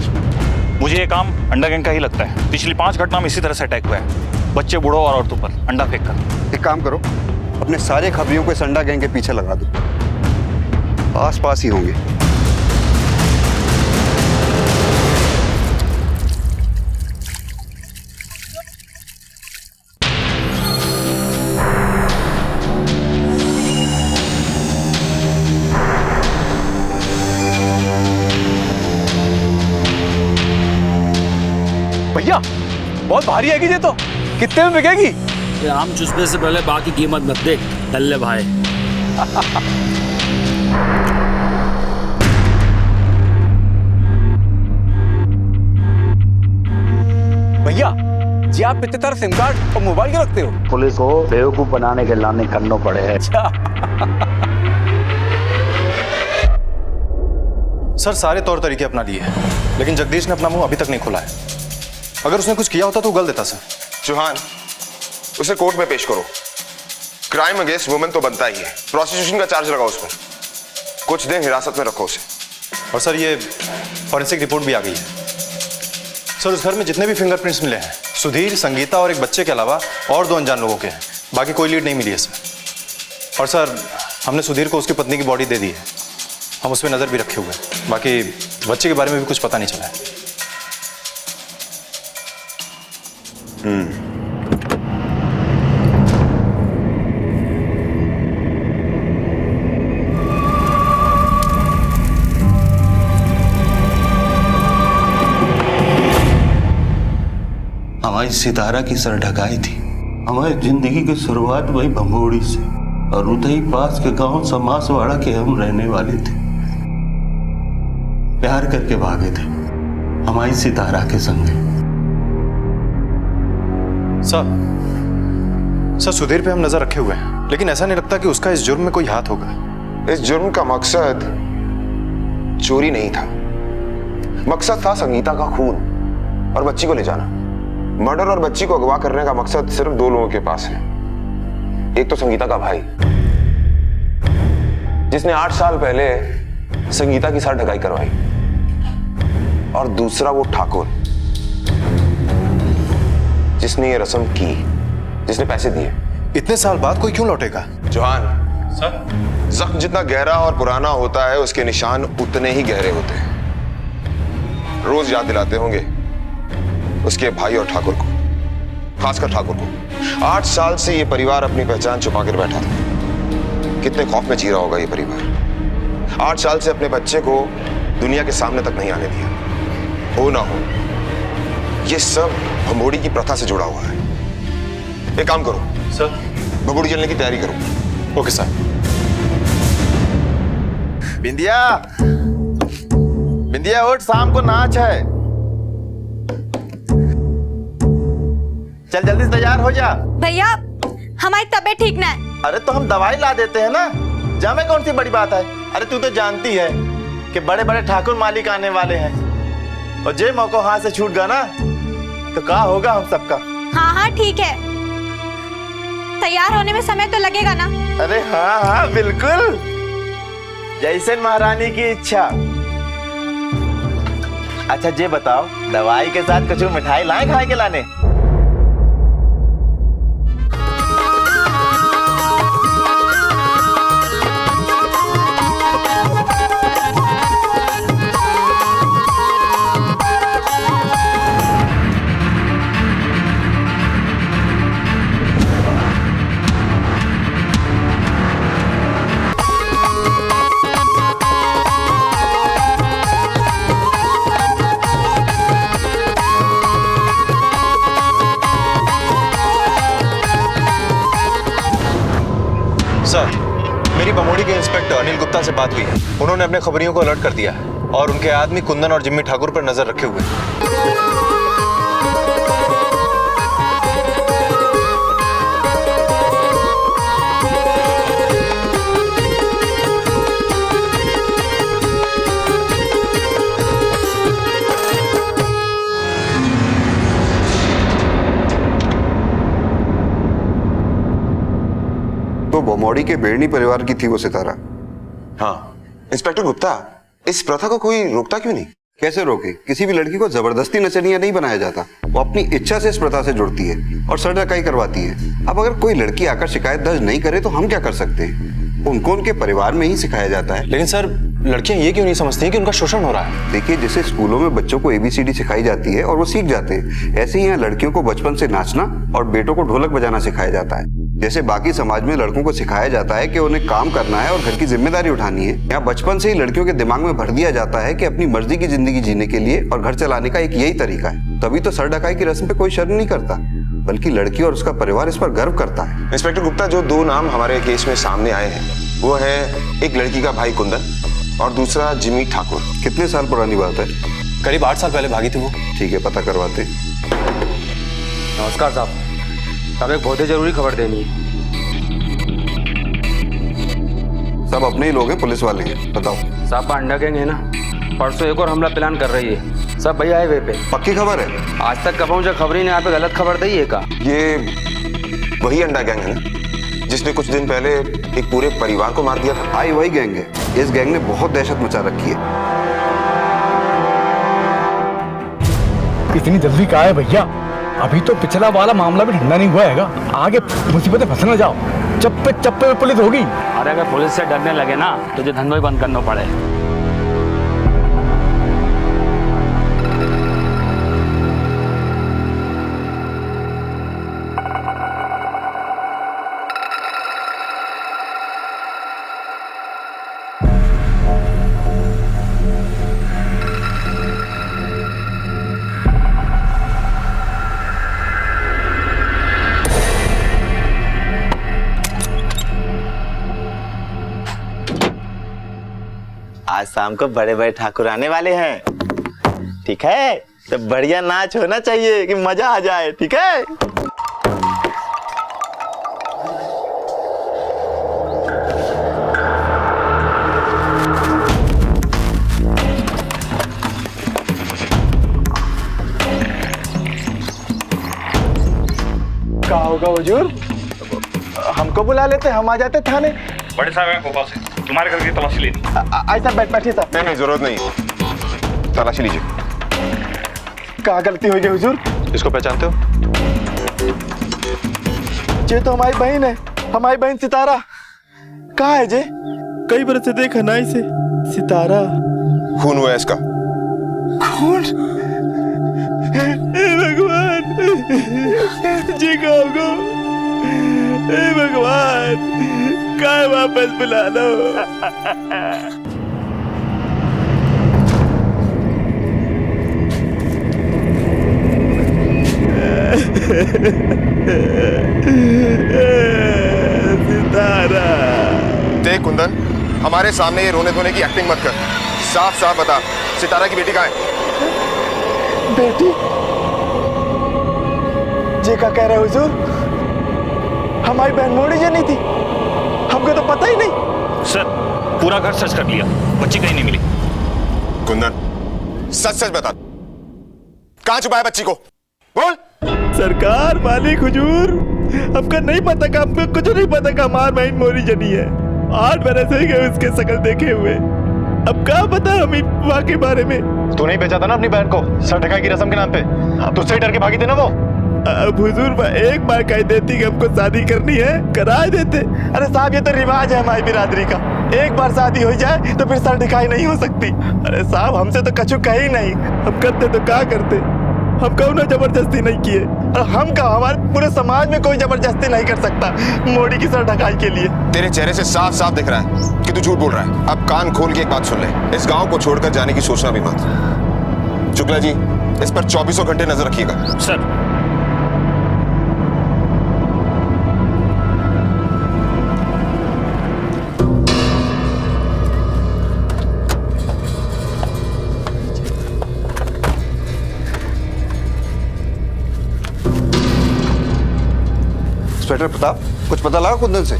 मुझे ये काम अंडा गैंग का ही लगता है। पिछली 5 घटना में इसी तरह से अटैक हुआ है, बच्चे, बूढ़ों और औरतों पर अंडा फेंक कर। एक काम करो, अपने सारे खबरियों को इस अंडा गैंग के पीछे लगा दो, आस पास ही होंगे। भैया, बहुत भारी है ये तो, कितने में बिकेगी? ये आम चूसने से पहले बाकी कीमत मत देख दल्ले भाई। भैया जी, आप इतने तरह सिम कार्ड और मोबाइल के रखते हो? पुलिस को बेवकूफ बनाने के लाने करने पड़े हैं। सर, सारे तौर तरीके अपना लिए हैं, लेकिन जगदीश ने अपना मुंह अभी तक नहीं खोला है। अगर उसने कुछ किया होता तो गल देता सर। चौहान, उसे कोर्ट में पेश करो। क्राइम अगेंस्ट वुमेन तो बनता ही है, प्रोसिक्यूशन का चार्ज लगाओ उसमें। कुछ दिन हिरासत में रखो उसे। और सर, ये फॉरेंसिक रिपोर्ट भी आ गई है। सर, उस घर में जितने भी फिंगरप्रिंट्स मिले हैं, सुधीर, संगीता और एक बच्चे के अलावा और 2 अनजान लोगों के हैं। बाकी कोई लीड नहीं मिली है सर। और सर, हमने सुधीर को उसकी पत्नी की बॉडी दे दी है, हम उस पर नजर भी रखे हुए हैं। बाकी बच्चे के बारे में भी कुछ पता नहीं चला है। हमारी सितारा की सर ढकाई थी। हमारी जिंदगी की शुरुआत वही भंबोड़ी से और उतई पास के गांव समासवाड़ा के हम रहने वाले थे। प्यार करके भागे थे हमारी सितारा के संग। सर सुधीर पे हम नजर रखे हुए हैं, लेकिन ऐसा नहीं लगता कि उसका इस जुर्म में कोई हाथ होगा। इस जुर्म का मकसद चोरी नहीं था, मकसद था संगीता का खून और बच्ची को ले जाना। मर्डर और बच्ची को अगवा करने का मकसद सिर्फ दो लोगों के पास है। एक तो संगीता का भाई, जिसने 8 साल पहले संगीता की सर ढकाई करवाई, और दूसरा वो ठाकुर जिसने ये रस्म की, जिसने पैसे दिए। इतने साल बाद कोई क्यों लौटेगा? जवान सर, जख्म जितना गहरा और पुराना होता है उसके निशान उतने ही गहरे होते हैं। रोज याद दिलाते होंगे उसके भाई और ठाकुर को, खासकर ठाकुर को। 8 साल से ये परिवार अपनी पहचान छुपा कर बैठा था। कितने खौफ में जी रहा होगा ये परिवार। 8 साल से अपने बच्चे को दुनिया के सामने तक नहीं आने दिया। हो ना हो, ये सब भंबोड़ी की प्रथा से जुड़ा हुआ है। एक काम करो सर, भंबोड़ी जलने की तैयारी करो। Okay sir. बिंदिया, बिंदिया उठ, शाम को नाच है। चल जल्दी से तैयार हो जा। भैया हमारी तबीयत ठीक ना है। अरे तो हम दवाई ला देते हैं ना, जामे कौन सी बड़ी बात है। अरे तू तो जानती है कि बड़े बड़े ठाकुर मालिक आने वाले हैं, और जे मौका हाथ से छूट गया ना तो क्या होगा हम सबका। हाँ हाँ ठीक है, तैयार होने में समय तो लगेगा ना। अरे हाँ हाँ बिल्कुल, जैसे महारानी की इच्छा। अच्छा जे बताओ, दवाई के साथ कुछ मिठाई लाए खाए के लाने? सर, मेरी बमोड़ी के इंस्पेक्टर अनिल गुप्ता से बात हुई है। उन्होंने अपने खबरियों को अलर्ट कर दिया है और उनके आदमी कुंदन और जिम्मी ठाकुर पर नजर रखे हुए हैं। तो बमौड़ी के बेड़नी परिवार की थी वो सितारा? हाँ इंस्पेक्टर गुप्ता, इस प्रथा को कोई रोकता क्यों नहीं? कैसे रोके? किसी भी लड़की को जबरदस्ती नचनिया नहीं बनाया जाता। वो अपनी इच्छा से इस प्रथा से जुड़ती है और सर ढकाई करवाती है। अब अगर कोई लड़की आकर शिकायत दर्ज नहीं करे तो हम क्या कर सकते हैं? उनको उनके परिवार में ही सिखाया जाता है। लेकिन सर, लड़कियां ये क्यों नहीं समझती कि उनका शोषण हो रहा है? देखिए, जैसे स्कूलों में बच्चों को ABCD सिखाई जाती है और वो सीख जाते हैं, ऐसे ही यहाँ लड़कियों को बचपन से नाचना और बेटों को ढोलक बजाना सिखाया जाता है। जैसे बाकी समाज में लड़कों को सिखाया जाता है कि उन्हें काम करना है और घर की जिम्मेदारी उठानी है, यहाँ बचपन से ही लड़कियों के दिमाग में भर दिया जाता है कि अपनी मर्जी की जिंदगी जीने के लिए और घर चलाने का एक यही तरीका है। तभी तो सर ढकाई की रस्म पे कोई शर्म नहीं करता, बल्कि लड़की और उसका परिवार इस पर गर्व करता है। इंस्पेक्टर गुप्ता, जो 2 नाम हमारे केस में सामने आए हैं वो है एक लड़की का भाई कुंदन और दूसरा जिम्मी ठाकुर। कितने साल पुरानी बात है? करीब 8 साल पहले भागी थी वो। ठीक है, पता करवाते। नमस्कार साहब, साहब एक बहुत ही जरूरी खबर देनी है। सब अपने ही लोग हैं, पुलिस वाले हैं, बताओ। साहब का अंडा गैंग है ना, परसों एक और हमला प्लान कर रही है। सब भैया है वे पे। पक्की खबर है? आज तक कब मुझे खबर ही नहीं, यहाँ पे गलत खबर दी है का। ये वही अंडा गैंग है ना जिसने कुछ दिन पहले एक पूरे परिवार को मार दिया था? हाँ, वही गैंग है। इस गैंग ने बहुत दहशत मचा रखी है। इतनी जल्दी कहाँ है भैया? अभी तो पिछला वाला मामला भी ठंडा नहीं हुआ हैगा। आगे मुसीबतें फंस न जाओ, चप्पे चप्पे में पुलिस होगी। अरे अगर पुलिस से डरने लगे ना तो जो धंधो ही बंद करना पड़े। शाम को बड़े बड़े ठाकुर आने वाले हैं, ठीक है? तो बढ़िया नाच होना चाहिए कि मजा आ जाए, ठीक है? क्या होगा हुजूर? हमको बुला लेते, हम आ जाते थाने। बड़े साहब हैं भोपाल से, तुम्हारे घर की तलाशी लेनी। ऐसा बैठिए साहब। नहीं जरूरत नहीं, तलाशी लीजिए। क्या गलती हुई हुजूर? इसको पहचानते हो? ये तो हमारी बहन है, हमारी बहन सितारा। कहाँ है जे? कई बरस से देखा ना इसे। सितारा खून हुआ है इसका। खून? हे भगवान, जी का होगा। हे भगवान, काय वापस बुला लो। सितारा। देख कुंदन, हमारे सामने ये रोने धोने की एक्टिंग मत कर। साफ साफ बता, सितारा की बेटी कहाँ है? बेटी? जी का कह रहे हुजूर? हमारी बहन मोड़ी जी नहीं थी, हमको तो पता ही नहीं। सर, पूरा घर सर्च कर लिया, बच्ची कहीं नहीं मिली। कुंदन, सच सच बता, कहाँ छुपा है बच्ची को? बोल। सरकार मालिक हुजूर, हमको नहीं पता का, हमको कुछ नहीं पता का हमारी बहन मोरी जनी है। 8 बरस हो गए उसके शकल देखे हुए, अब क्या पता हमें वहाँ के बारे में। तू नहीं बेचा था ना अपनी बहन को सर ढकाई की रस्म के नाम पे? तुझसे ही डर के भागी थे ना वो। अब हुजूर एक बार कह देती कि हमको शादी करनी है, करा देते। अरे साहब, ये तो रिवाज है हमारी बिरादरी का, एक बार शादी हो जाए तो फिर सर ढकाई नहीं हो सकती। अरे साहब, हमसे तो कछु कही नहीं, हम करते तो क्या करते, हम कौन जबरदस्ती नहीं किए। और हम का, हमारे पूरे समाज में कोई जबरदस्ती नहीं कर सकता मोड़ी की सर ढकाई के लिए। तेरे चेहरे से साफ साफ दिख रहा है कि तू झूठ बोल रहा है। अब कान खोल के एक बात सुन ले, इस गांव को छोड़कर जाने की सोचना भी मत। शुक्ला जी, इस पर 24 घंटे नजर रखिएगा। सर। इंस्पेक्टर प्रताप, कुछ पता लगा कुंदन से?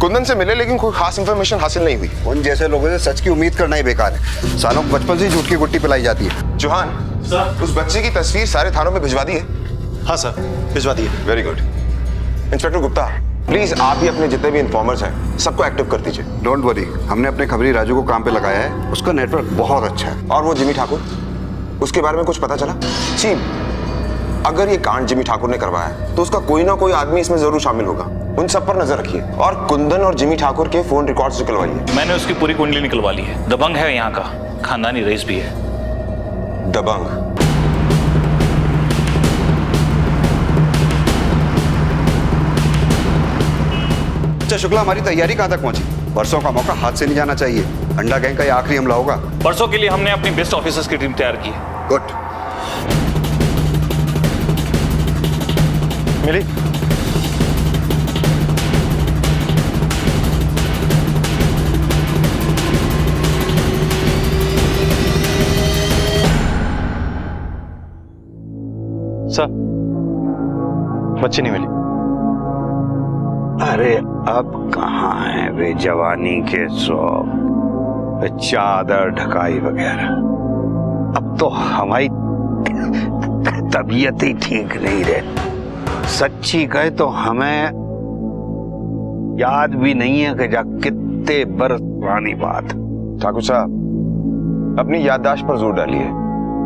कुंदन से मिले, लेकिन कोई खास इंफॉर्मेशन हासिल नहीं हुई। उन जैसे लोगों से सच की उम्मीद करना ही बेकार है। सालों को बचपन से ही झूठ की गुट्टी पिलाई जाती है। चौहान सर, उस बच्चे की तस्वीर सारे थानों में भिजवा दी है? हाँ सर, भिजवा दी है। Very good. Inspector Gupta, please आप भी अपने जितने भी इन्फॉर्मर्स हैं सबको एक्टिव कर दीजिए। डोंट वरी, हमने अपने खबरी राजू को काम पे लगाया है, उसका नेटवर्क बहुत अच्छा है। और वो जिमी ठाकुर, उसके बारे में कुछ पता चला? जी, अगर ये कांड जिमी ठाकुर ने करवाया है तो उसका कोई ना कोई आदमी इसमें जरूर शामिल होगा। उन सब पर नजर रखिए और कुंदन और जिमी ठाकुर के फोन रिकॉर्ड्स निकलवाइए। मैंने उसकी पूरी कुंडली निकलवा ली है। दबंग है यहाँ का, खानदानी रईस भी है। दबंग? अच्छा शुक्ला, हमारी तैयारी कहाँ तक पहुंची? परसों का मौका हाथ से नहीं जाना चाहिए। अंडा गैंग का ये आखिरी हमला होगा। परसों के लिए हमने अपनी बेस्ट ऑफिसर्स की टीम तैयार की है। गुड। मिली? सर, बच्ची नहीं मिली। अरे अब कहाँ है वे जवानी के शौक, चादर ढकाई वगैरह। अब तो हमारी तबीयत ही ठीक नहीं रहे। सच्ची कहे तो हमें याद भी नहीं है कि जा कितने बरस पुरानी बात। ठाकुर साहब, अपनी याददाश्त पर जोर डालिए,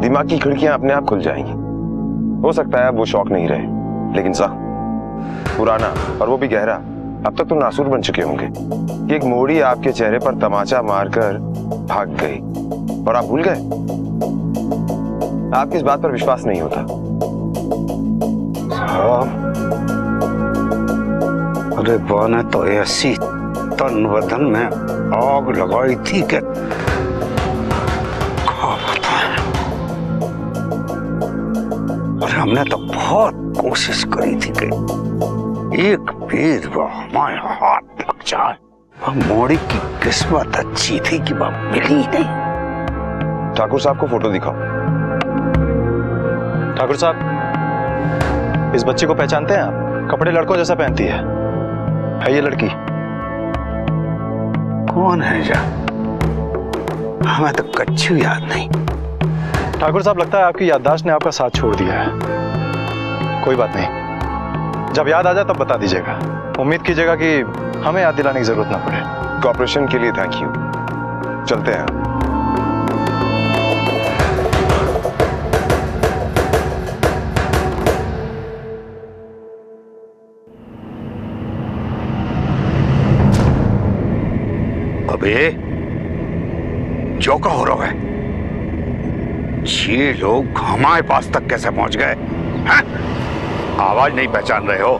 दिमाग की खिड़कियां अपने आप खुल जाएंगी। हो सकता है अब वो शौक नहीं रहे, लेकिन जख्म पुराना और वो भी गहरा अब तक तो नासूर बन चुके होंगे कि एक मोड़ी आपके चेहरे पर तमाचा मारकर भाग गई और आप भूल गए। आपकी इस बात पर विश्वास नहीं होता। अरे बने तो ऐसी तन बदन में आग लगाई थी कि और हमने तो बहुत कोशिश करी थी कि एक पेड़ वो हमारे हाथ लग जाए। वह मोड़ी की किस्मत अच्छी थी कि वह मिली नहीं। ठाकुर साहब को फोटो दिखाओ। ठाकुर साहब, इस बच्ची को पहचानते हैं आप? कपड़े लड़कों जैसा पहनती है ये लड़की? कौन है जा? हमें तो कच्छु याद नहीं। ठाकुर साहब, लगता है आपकी याददाश्त ने आपका साथ छोड़ दिया है। कोई बात नहीं, जब याद आ जाए तब बता दीजिएगा। उम्मीद कीजिएगा कि हमें याद दिलाने की जरूरत ना पड़े। कोऑपरेशन के लिए थैंक यू। चलते हैं। अबे जो का हो रहा है? ये लोग हमारे पास तक कैसे पहुंच गए हैं? आवाज नहीं पहचान रहे हो?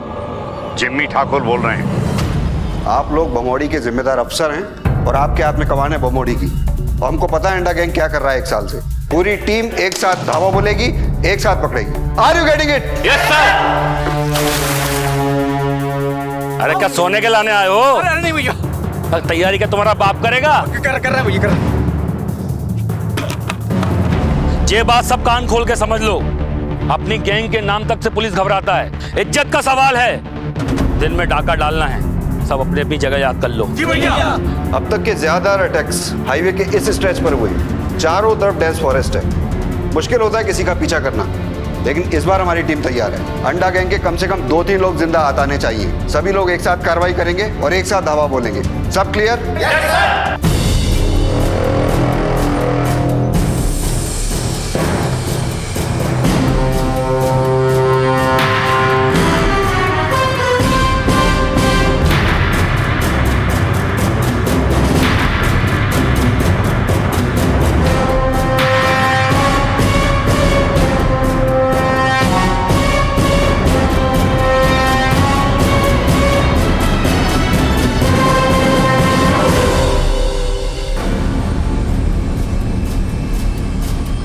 जिम्मी ठाकुर बोल रहे हैं। आप लोग बमोड़ी के जिम्मेदार अफसर हैं और आपके हाथ में कमान है बमोड़ी की। और हमको पता है अंडा गैंग क्या कर रहा है 1 साल से। पूरी टीम एक साथ धावा बोलेगी, एक साथ पकड़ेगी। Are you getting it? Yes sir. अरे क्या सोने के लाने आए हो? अरे नहीं भैया, तैयारी क्या तुम्हारा बाप करेगा? कर रहा है भैया, कर रहा है। ये बात सब कान खोल के समझ लो, अपनी गैंग के नाम तक से पुलिस घबराता है। इज्जत का सवाल है। दिन में डाका डालना है, सब अपनी अपनी जगह याद कर लो। जी भैया। अब तक के ज्यादा अटैक्स हाईवे के इस स्ट्रेच पर हुए। चारों तरफ डेंस फॉरेस्ट है, मुश्किल होता है किसी का पीछा करना। लेकिन इस बार हमारी टीम तैयार है। अंडा गैंग के कम से कम 2-3 लोग जिंदा हाथ आने चाहिए। सभी लोग एक साथ कार्रवाई करेंगे और एक साथ धावा बोलेंगे। सब क्लियर? Yes sir.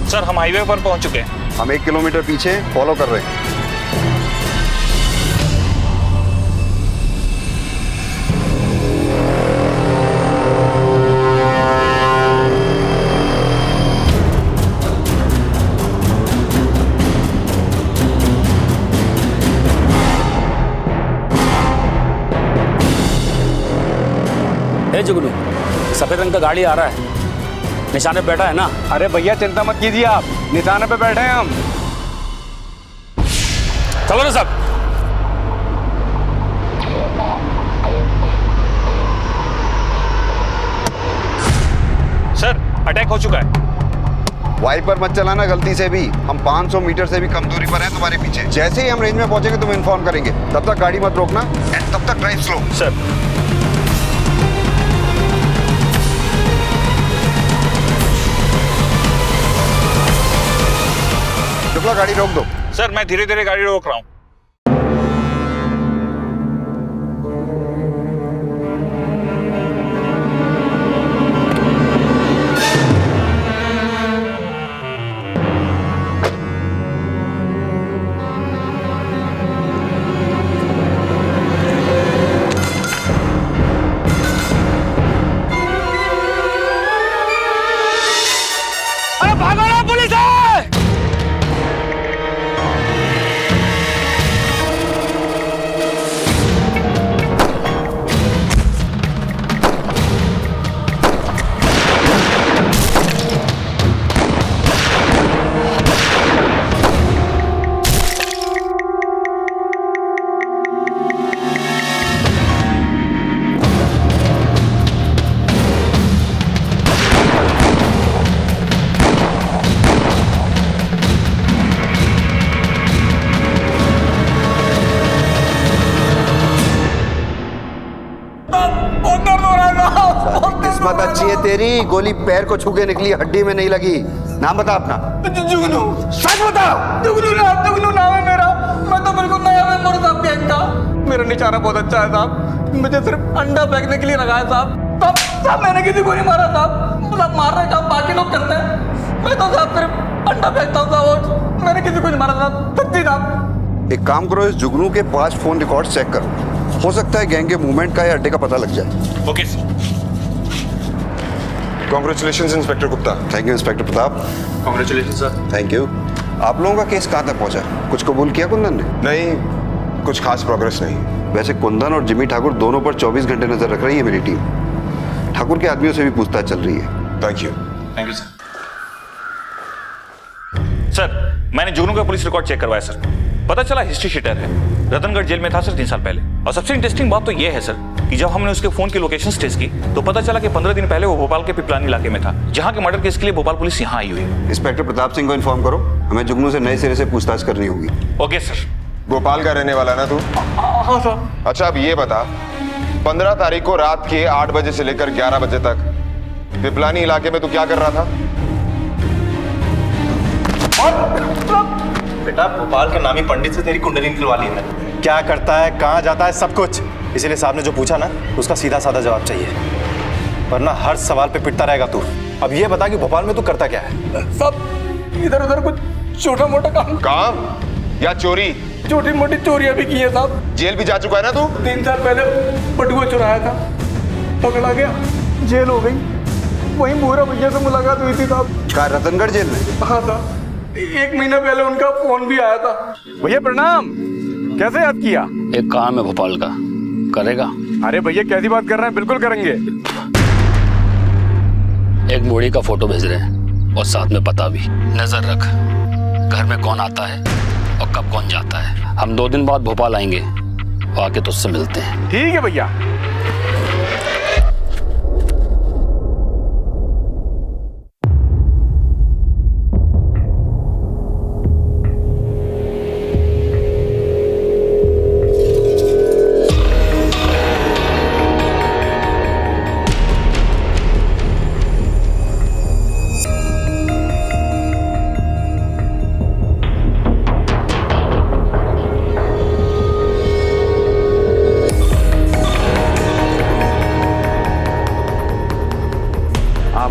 सर, हम हाईवे पर पहुंच चुके हैं। हम 1 किलोमीटर पीछे फॉलो कर रहे हैं। हे जुगनू, सफेद रंग का गाड़ी आ रहा है, निशाने पे बैठा है ना? अरे भैया चिंता मत कीजिए, आप निशाने पे बैठे हैं हम। चलो ना सब। सर, अटैक हो चुका है। वाइपर मत चलाना गलती से भी। हम 500 मीटर से भी कम दूरी पर हैं तुम्हारे पीछे। जैसे ही हम रेंज में पहुंचेंगे तुम इन्फॉर्म करेंगे। तब तक गाड़ी मत रोकना एंड तब तक ड्राइव स्लो। सर। शुक्ला, गाड़ी रोक दो। सर, मैं धीरे धीरे गाड़ी रोक रहा हूं। अरे भागो ना, पुलिस है! किस्मत अच्छी है तेरी, गोली पैर को छू के निकली, हड्डी में नहीं लगी। नाम बता अपना। जुगनू। सच बता। जुगनू नाम है मेरा। मैं तो बिल्कुल नया मेंबर हूं साहब गैंग का। मेरा निशाना बहुत अच्छा है साहब। मुझे सिर्फ अंडा फेंकने के लिए लगाया साहब। साहब मैंने किसी को नहीं मारा साहब। मतलब मार रहे काम बाकी लोग करते हैं, मैं तो साहब सिर्फ अंडा फेंकता हूँ साहब। मैंने किसी को नहीं मारा साहब, सच्ची साहब। एक काम करो, इस जुगनू के 5 फोन रिकॉर्ड चेक करो। हो सकता है गैंग के मूवमेंट का या अड्डे का पता लग जाए। Okay sir. Congratulation inspector Gupta. Thank you inspector Pratap. Congratulation sir. Thank you. आप लोगों का केस कहाँ तक पहुंचा? कुछ कबूल किया कुंदन ने? नहीं, कुछ खास प्रोग्रेस नहीं। वैसे कुंदन और जिमी ठाकुर दोनों पर 24 घंटे नजर रख रही है मेरी टीम। ठाकुर के आदमियों से भी पूछताछ चल रही है। Thank you. Thank you sir. Sir, मैंने जुगनू का पुलिस रिकॉर्ड चेक करवाया सर। पता चला हिस्ट्री शीटर है, रतनगढ़ जेल में था सर 3 साल पहले। और सबसे इंटरेस्टिंग बात तो यह है सर कि जब हमने उसके फोन की लोकेशन ट्रेस की तो पता चला कि 15 दिन पहले वो भोपाल के पिपलानी इलाके में था, जहां के मर्डर केस के लिए भोपाल पुलिस यहां आई हुई है। इंस्पेक्टर प्रताप सिंह को इन्फॉर्म करो, हमें जुगनू से नए सिरे से पूछताछ करनी होगी। Okay sir. भोपाल का रहने वाला ना तू? हाँ सर। अच्छा, अब ये बता, 15 तारीख को रात के 8 बजे से लेकर 11 बजे तक पिपलानी इलाके में तू क्या कर रहा था? बेटा, भोपाल के नामी पंडित से तेरी कुंडली निकलवा ली मैंने। क्या करता है, कहाँ जाता है, सब कुछ। इसीलिए साहब ने जो पूछा ना, उसका सीधा साधा जवाब चाहिए, वरना हर सवाल पे पिटता रहेगा तू। अब ये बता कि भोपाल में तू करता क्या है? सब इधर उधर कुछ छोटा मोटा काम या चोरी? छोटी मोटी चोरियां भी की है साहब। जेल भी जा चुका है ना तू? 3 साल पहले बटुआ चुराया था, पकड़ा गया, जेल हो गई। वहीं भूरा भैया से मुलाकात हुई थी साहब। कहा रतनगढ़ जेल में? हाँ साहब, 1 महीना पहले उनका फोन भी आया था। भैया प्रणाम, कैसे याद किया? एक काम है भोपाल का, करेगा? अरे भैया कैसी बात कर रहे हैं, बिल्कुल करेंगे। एक मूड़ी का फोटो भेज रहे हैं और साथ में पता भी। नजर रख घर में कौन आता है और कब कौन जाता है। हम 2 दिन बाद भोपाल आएंगे, आके तुझसे मिलते हैं। ठीक है भैया।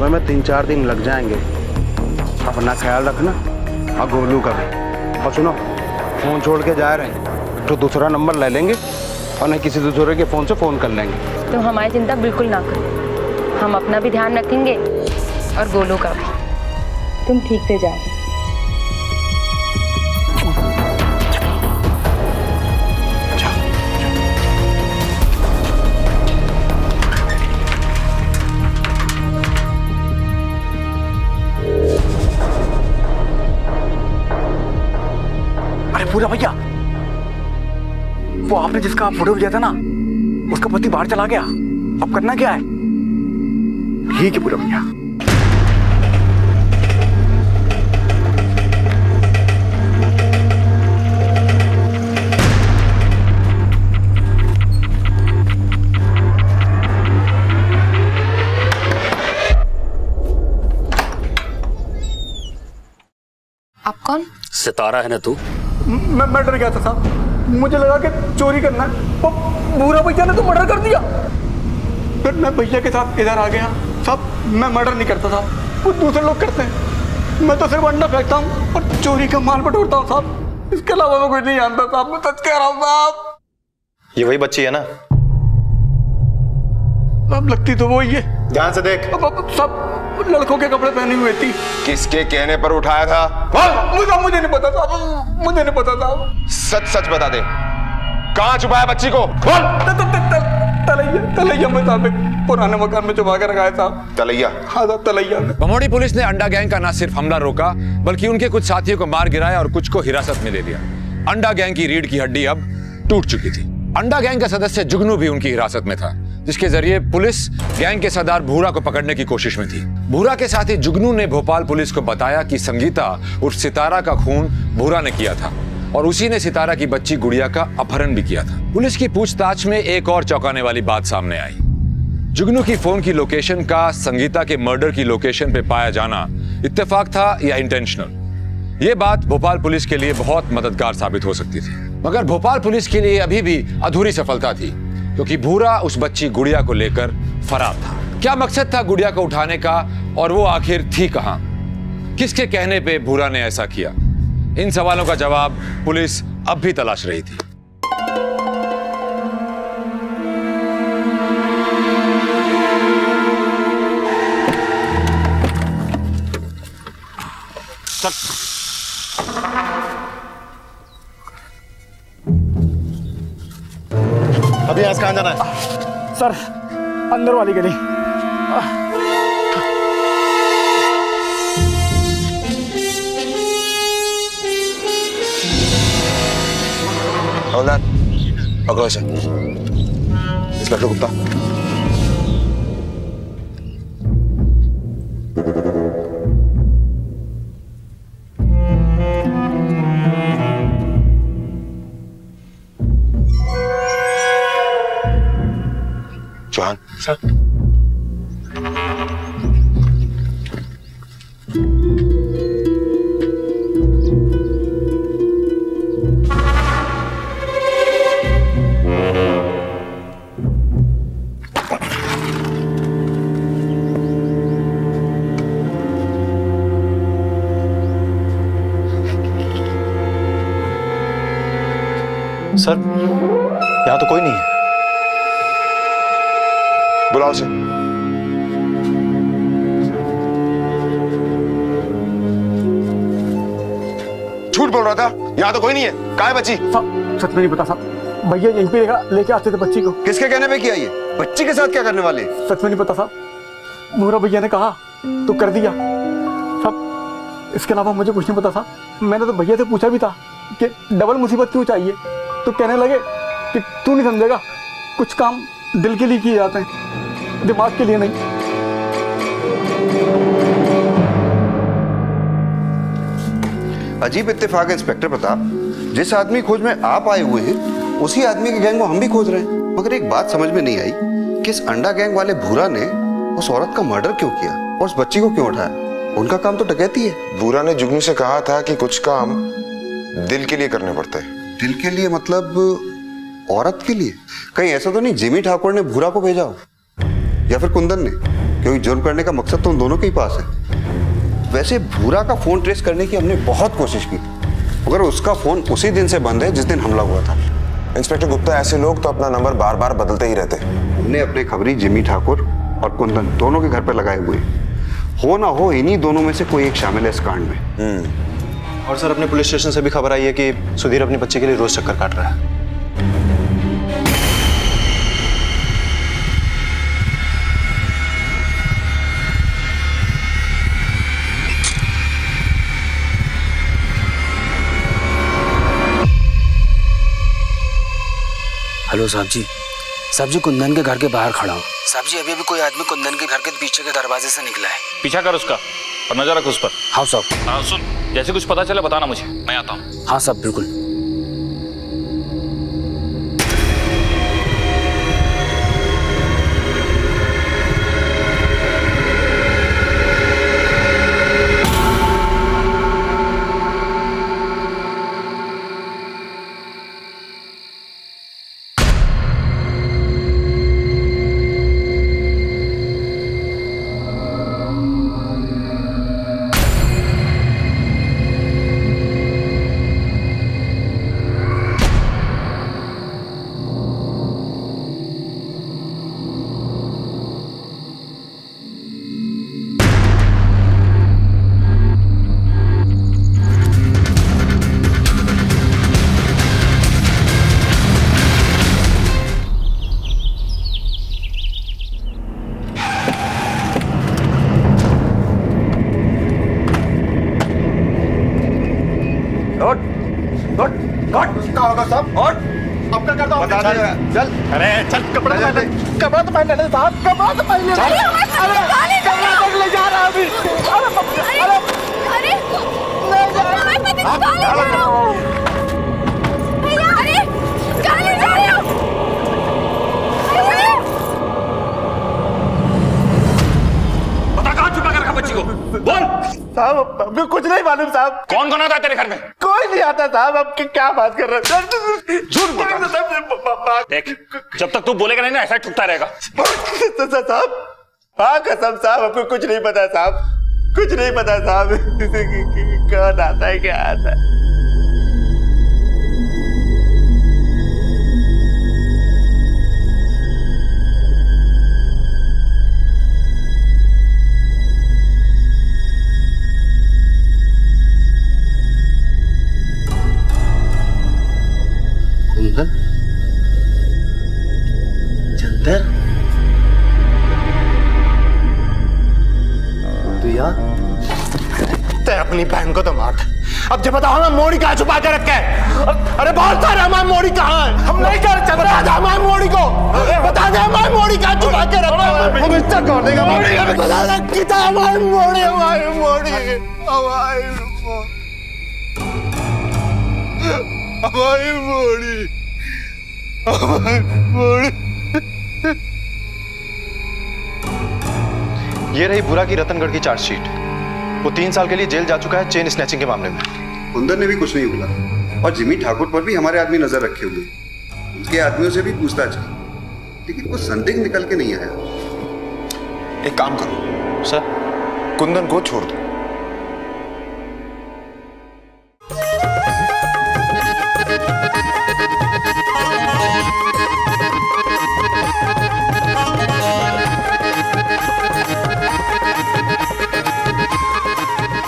में 3-4 दिन लग जाएंगे। अपना ख्याल रखना और गोलू का भी। और सुनो, फोन छोड़ के जा रहे हैं तो दूसरा नंबर ले लेंगे और नहीं किसी दूसरे के फोन से फोन कर लेंगे। तुम हमारी चिंता बिल्कुल ना करो, हम अपना भी ध्यान रखेंगे और गोलू का भी। तुम ठीक से जाओ। पूरा भैया, वो आपने जिसका फोटो भेजा था ना, उसका पति बाहर चला गया। अब करना क्या है? ठीक है पूरा भैया। आप कौन? सितारा है ना तू? मैं डर गया था साहब, मुझे लगा कि चोरी करना है। वो भूरा भैया ने तो मर्डर कर दिया। फिर मैं भैया के साथ इधर आ गया। साहब मैं मर्डर नहीं करता था, वो दूसरे लोग करते हैं। मैं तो सिर्फ अंडा फेंकता हूँ और चोरी का माल बटोरता हूँ साहब। इसके अलावा मैं कुछ नहीं जानता साहब, मैं सच कह रहा हूँ साहब। ये वही बच्ची है ना? अब लगती तो वही है। ध्यान से देख। अब सब लड़कों के कपड़े पहने हुए थी। किसके कहने पर उठाया था? मुझे नहीं पता साहब, मुझे नहीं पता साहब। सच सच बता दे, कहाँ छुपाया बच्ची को? तलैया में साहब, पुराने मकान में छुपा के रखा है साहब। तलैया? हाँ साहब, तलैया में। बमोड़ी पुलिस ने अंडा गैंग का न सिर्फ हमला रोका, बल्कि उनके कुछ साथियों को मार गिराया और कुछ को हिरासत में ले लिया। अंडा गैंग की रीढ़ की हड्डी अब टूट चुकी थी। अंडा गैंग का सदस्य जुगनू भी उनकी हिरासत में था, जिसके जरिए पुलिस गैंग के सरदार भूरा को पकड़ने की कोशिश में थी। भूरा के साथ ही जुगनू ने भोपाल पुलिस को बताया कि संगीता उर्फ सितारा का खून भूरा ने किया था और उसी ने सितारा की बच्ची गुड़िया का अपहरण भी किया था। पुलिस की पूछताछ में एक और चौंकाने वाली बात सामने आई। जुगनू की फोन की लोकेशन का संगीता के मर्डर की लोकेशन पे पाया जाना इत्तेफाक था या इंटेंशनल? ये बात भोपाल पुलिस के लिए बहुत मददगार साबित हो सकती थी, मगर भोपाल पुलिस के लिए अभी भी अधूरी सफलता थी, क्योंकि भूरा उस बच्ची गुड़िया को लेकर फरार था। क्या मकसद था गुड़िया को उठाने का और वो आखिर थी कहां? किसके कहने पे भूरा ने ऐसा किया? इन सवालों का जवाब पुलिस अब भी तलाश रही थी। अभी आज कहाँ जाना है? सर अंदर वाली गली। हवलदार पकड़ो इसे। Inspector Gupta. Chauhan sir. Sir यहाँ तो कोई नहीं है। बुलाओ उसे। झूठ बोल रहा था, यहाँ तो कोई नहीं है। कहाँ है बच्ची? सच में नहीं पता साहब, भैया यहीं पे लेके आते थे बच्ची को। किसके कहने पे किया ये? बच्ची के साथ क्या करने वाले? सच में नहीं पता साहब, मोहरा भैया ने कहा तो कर दिया साहब। इसके अलावा मुझे कुछ नहीं पता साहब। मैंने तो भैया से पूछा भी था कि डबल मुसीबत क्यों चाहिए, तो कहने लगे कि तू नहीं समझेगा, कुछ काम दिल के लिए किए जाते हैं, दिमाग के लिए नहीं। अजीब इत्तेफाक है इंस्पेक्टर प्रताप, जिस आदमी खोज में आप आए हुए हैं उसी आदमी के गैंग को हम भी खोज रहे हैं। मगर एक बात समझ में नहीं आई कि इस अंडा गैंग वाले भूरा ने उस औरत का मर्डर क्यों किया और उस बच्ची को क्यों उठाया? उनका काम तो डकैती है। भूरा ने जुगनू से कहा था कि कुछ काम दिल के लिए करने पड़ते हैं। दिल के लिए मतलब औरत के लिए? कहीं ऐसा तो नहीं जिमी ठाकुर ने भूरा को भेजा हो या फिर कुंदन ने, क्योंकि जुर्म करने का मकसद तो उन दोनों के ही पास है। वैसे भूरा का फोन ट्रेस करने की हमने बहुत कोशिश की, मगर उसका फोन उसी दिन से बंद है जिस दिन हमला हुआ था। इंस्पेक्टर गुप्ता, ऐसे लोग तो अपना नंबर बार बार बदलते ही रहते हैं। हमने अपने खबरी जिमी ठाकुर और कुंदन दोनों के घर पर लगाए हुए, हो ना हो इन्हीं दोनों में से कोई एक शामिल है इस कांड में। और सर अपने पुलिस स्टेशन से भी खबर आई है कि सुधीर अपनी बच्चे के लिए रोज चक्कर काट रहा है। हेलो साहब जी कुंदन के घर के बाहर खड़ा हूँ। साहब जी अभी कोई आदमी कुंदन के घर के पीछे के दरवाजे से निकला है। पीछा कर उसका और नजर रख उस पर। हाँ साहब। हाँ सुन, जैसे कुछ पता चले बताना मुझे, मैं आता हूँ। हाँ साहब बिल्कुल। चल अरे चल कपड़ा तो पहन ले साहब, कपड़ा तो पहन ले। कपड़ा तक ले जा रहा अभी। अरे ले जा रहा हूँ भैया। अरे कहाँ ले जा रहे हो? बता कहाँ छुपा कर रखा बच्ची को, बोल। साहब अभी कुछ नहीं मालूम साहब। कौन कौन आता है तेरे घर में? कोई नहीं आता साहब। अब क्या बात कर रहे हैं? झूठ बोलता। देख जब तक तू बोलेगा नहीं ना ऐसा ठुकता रहेगा। साहब हाँ कसम साहब, आपको कुछ नहीं पता साहब, कुछ नहीं पता साहब। कौन आता है क्या आता है? अपनी बहन को तो मार दे। अब जब बताओ हमें मोड़ी कहाँ छुपा के रखे है? अरे बहुत सारे हमारी मोड़ी कहाँ है? हम नहीं कर सकते। बता दे हमारी मोड़ी को, बता दे हमारी मोड़ी कहाँ छुपा के रखे है? हम इससे कर देंगे मोड़ी। बता दे कितना हमारी मोड़ी, हमारी मोड़ी, हमारी मोड़ी, हमारी मोड़ी। ये रही बुरा की रतनगढ़ की चार्जशीट। वो 3 साल के लिए जेल जा चुका है चेन स्नैचिंग के मामले में। कुंदन ने भी कुछ नहीं बोला और जिमी ठाकुर पर भी हमारे आदमी नजर रखे हुए, उसके आदमियों से भी पूछताछ की, लेकिन वो संदिग्ध निकल के नहीं आया। एक काम करो सर, कुंदन को छोड़ दो।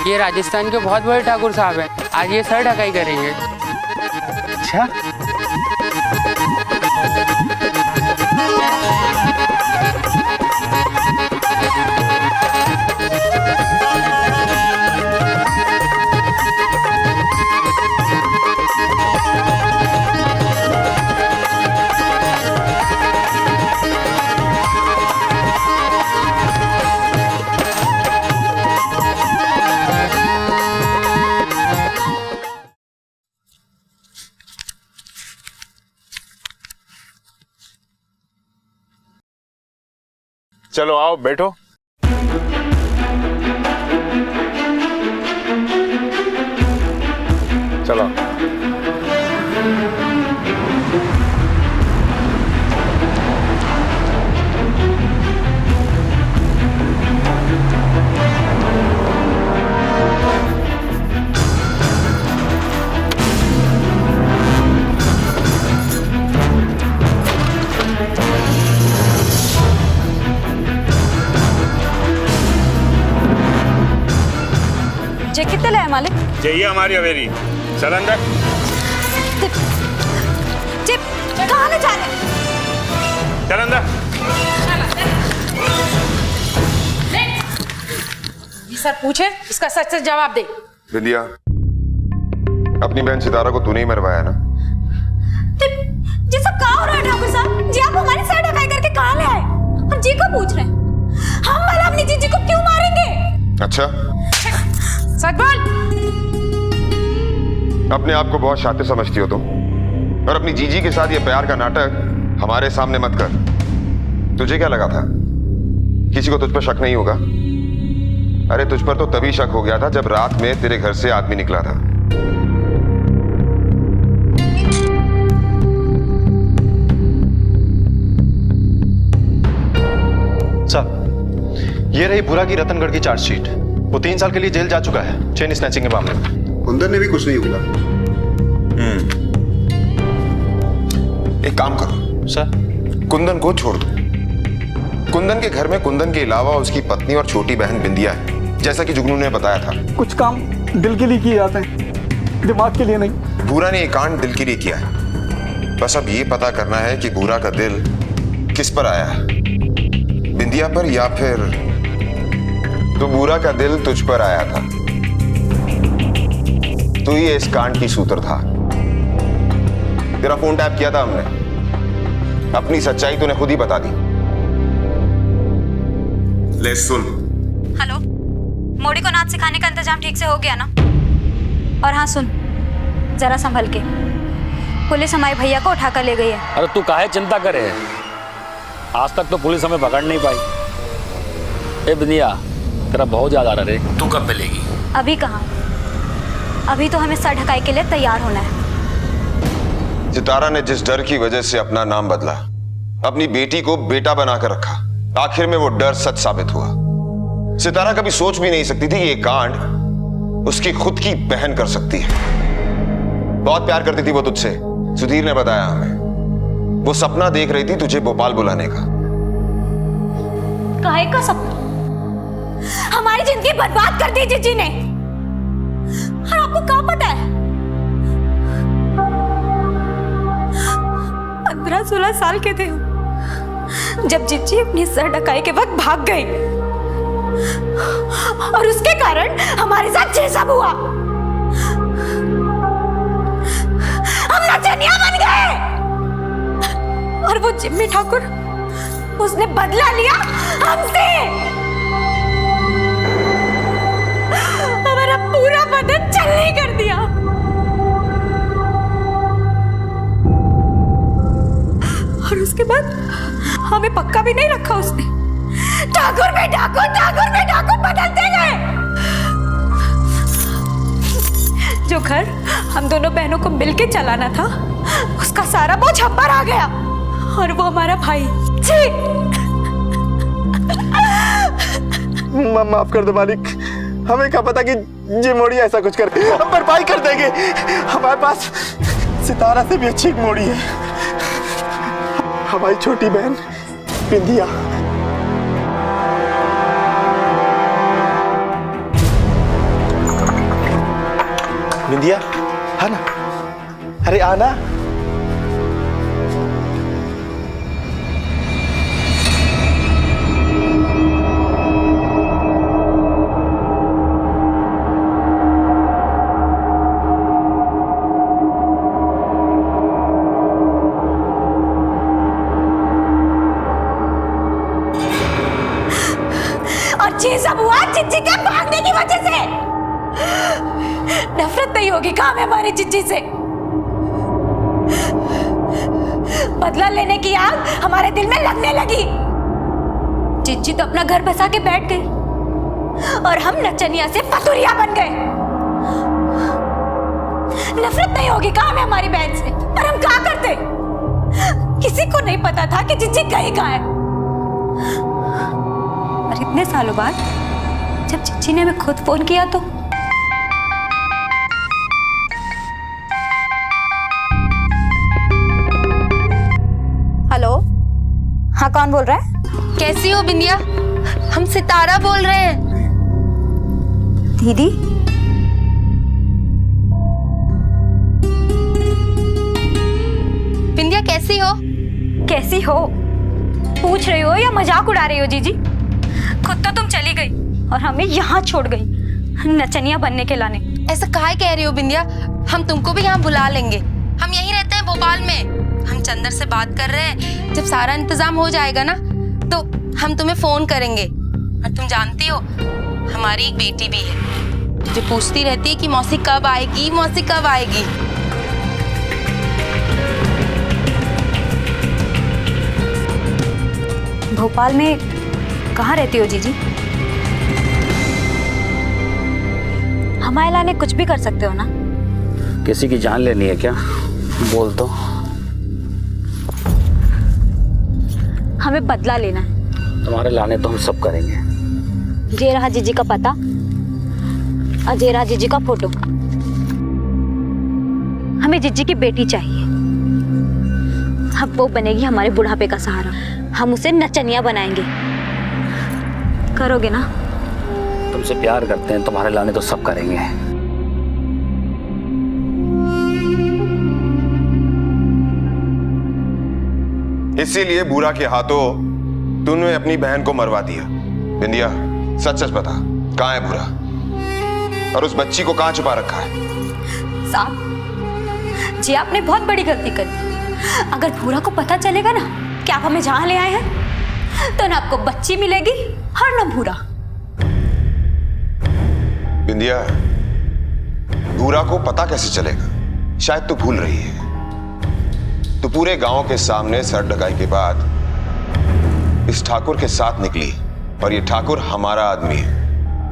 ये राजस्थान के बहुत बड़े ठाकुर साहब हैं। आज ये सर ढकाई करेंगे। अच्छा, चलो आओ बैठो। चलो कितने लाए मालिक? चाहिए हमारी हवेली। चल अंदर। चिप, कहाँ ले जा रहे? चल अंदर। जी सर पूछे, इसका सच सच जवाब दे। विंदिया, अपनी बहन सितारा को तूने ही मरवाया ना? जी सब कहाँ हो रहा है ठाकुर साहब? जी आप हमारी सर ढकाई करके कहाँ ले आए? हम जी को पूछ रहे हैं। हम वाला अपनी जीजी को क्यों मारेंगे? अच्छा, सच बोल। अपने आप को बहुत शातिर समझती हो तुम, और अपनी जीजी के साथ ये प्यार का नाटक हमारे सामने मत कर। तुझे क्या लगा था किसी को तुझ पर शक नहीं होगा? अरे तुझ पर तो तभी शक हो गया था जब रात में तेरे घर से आदमी निकला था। सर, ये रही बुरा की रतनगढ़ की चार्जशीट। वो 3 साल के लिए जेल जा चुका है चेन स्नैचिंग के मामले में। कुंदन ने भी कुछ नहीं बोला। एक काम करो सर, कुंदन को छोड़ दो। कुंदन के घर में कुंदन के अलावा उसकी पत्नी और छोटी बहन बिंदिया है, जैसा कि जुगनू ने बताया था। कुछ काम दिल के लिए किए जाते हैं, दिमाग के लिए नहीं। बूरा ने ये कांड दिल के लिए किया है। बस अब ये पता करना है कि बूरा का दिल किस पर आया है, बिंदिया पर या फिर तो बूरा का दिल तुझ पर आया था। तू ही इस कांड की सूत्रधार। तेरा फोन टैप किया था हमने, अपनी सच्चाई तूने खुद ही बता दी। ले सुन। हेलो, मोड़ी को नाच सिखाने का इंतजाम ठीक से हो गया ना? और हाँ सुन, जरा संभल के। पुलिस हमारे भैया को उठाकर ले गई है। अरे तू काहे चिंता करे? आज तक तो पुलिस हमें पकड़ नहीं पाई। ए बिंदिया, तेरा बहुत ज्यादा रे। तू कब मिलेगी? अभी कहाँ, अभी तो हमें सर ढकाई के लिए तैयार होना है। सितारा ने जिस डर की वजह से अपना नाम बदला, अपनी बेटी को बेटा बनाकर रखा, आखिर में वो डर सच साबित हुआ। सितारा कभी सोच भी नहीं सकती थी कि ये कांड उसकी खुद की बहन कर सकती है। बहुत प्यार करती थी वो तुझसे, सुधीर ने बताया हमें। वो सपना देख रही थी तुझे भोपाल बुलाने का। काहे का सपना? हमारी जिंदगी बर्बाद कर दी जीजी ने। और आपको क्या पता है, 15-16 साल के थे जब जीजी अपनी सर ढकाई के वक्त भाग गई। और उसके कारण हमारे साथ ये सब हुआ। हम नचनिया बन गए। और वो जिम्मी ठाकुर, उसने बदला लिया हमसे। हमारा पूरा बदन छलनी कर दिया। और उसके बाद हमें पक्का भी नहीं रखा उसने। ठाकुर में ठाकुर बदलते गए। जो घर हम दोनों बहनों को मिलके चलाना था, उसका सारा बोझ हम पर आ गया। और वो हमारा भाई, छी! माफ कर दो मालिक, हमें क्या पता कि ये मोड़ी ऐसा कुछ कर, हम भरपाई कर देंगे। हमारे पास सितारा से भी अच्छी एक मोड़ी है, हमारी छोटी बहन बिंदिया। बिंदिया, है ना? अरे आना। ये सब हुआ चिच्ची के भागने की वजह से। नफरत नहीं होगी काम है हमारी चिच्ची से। बदला लेने की आग हमारे दिल में लगने लगी। चिच्ची तो अपना घर बसा के बैठ गई और हम नचनिया से फतुरिया बन गए। नफरत नहीं होगी काम है हमारी बहन से, पर हम क्या करते? किसी को नहीं पता था कि चिच्ची गई कहाँ है। और इतने सालों बाद जब चिच्ची ने हमें खुद फोन किया तो हेलो, हाँ कौन बोल रहा है? कैसी हो बिंदिया? हम सितारा बोल रहे हैं। दीदी, बिंदिया कैसी हो? कैसी हो पूछ रही हो या मजाक उड़ा रही हो? जीजी, खुद तो तुम चली गई और हमें यहाँ छोड़ गई नचनिया बनने के लाने। ऐसा काहे कह रही हो बिंदिया? हम तुमको भी यहाँ बुला लेंगे। हम यहीं रहते हैं भोपाल में। हम चंदर से बात कर रहे हैं, जब सारा इंतजाम हो जाएगा ना तो हम तुम्हें फोन करेंगे। और तुम जानती हो हमारी एक बेटी भी है जो पूछती रहती है कि मौसी कब आएगी, मौसी कब आएगी। भोपाल में कहाँ रहती हो जीजी? हमारे लाने कुछ भी कर सकते हो ना? किसी की जान लेनी है क्या? बोल दो। हमें बदला लेना है। तुम्हारे लाने तो हम सब करेंगे। ये रहा जीजी का पता और ये रहा जीजी का फोटो। हमें जीजी की बेटी चाहिए। अब वो बनेगी हमारे बुढ़ापे का सहारा। हम उसे नचनिया बनाएंगे। करोगे ना? तुमसे प्यार करते हैं, तुम्हारे लाने तो सब करेंगे। इसीलिए बुरा के हाथों तूने अपनी बहन को मरवा दिया। बिंदिया, सच सच बता, कहाँ है बुरा? और उस बच्ची को कहाँ छुपा रखा है? साहब जी, आपने बहुत बड़ी गलती करी। अगर भूरा को पता चलेगा ना कि आप हमें जहां ले आए हैं, तो ना आपको बच्ची मिलेगी और ना भूरा। बिंदिया, भूरा को पता कैसे चलेगा? शायद तू भूल रही है, तो पूरे गांव के सामने सर ढकाई के बाद इस ठाकुर के साथ निकली, और ये ठाकुर हमारा आदमी है।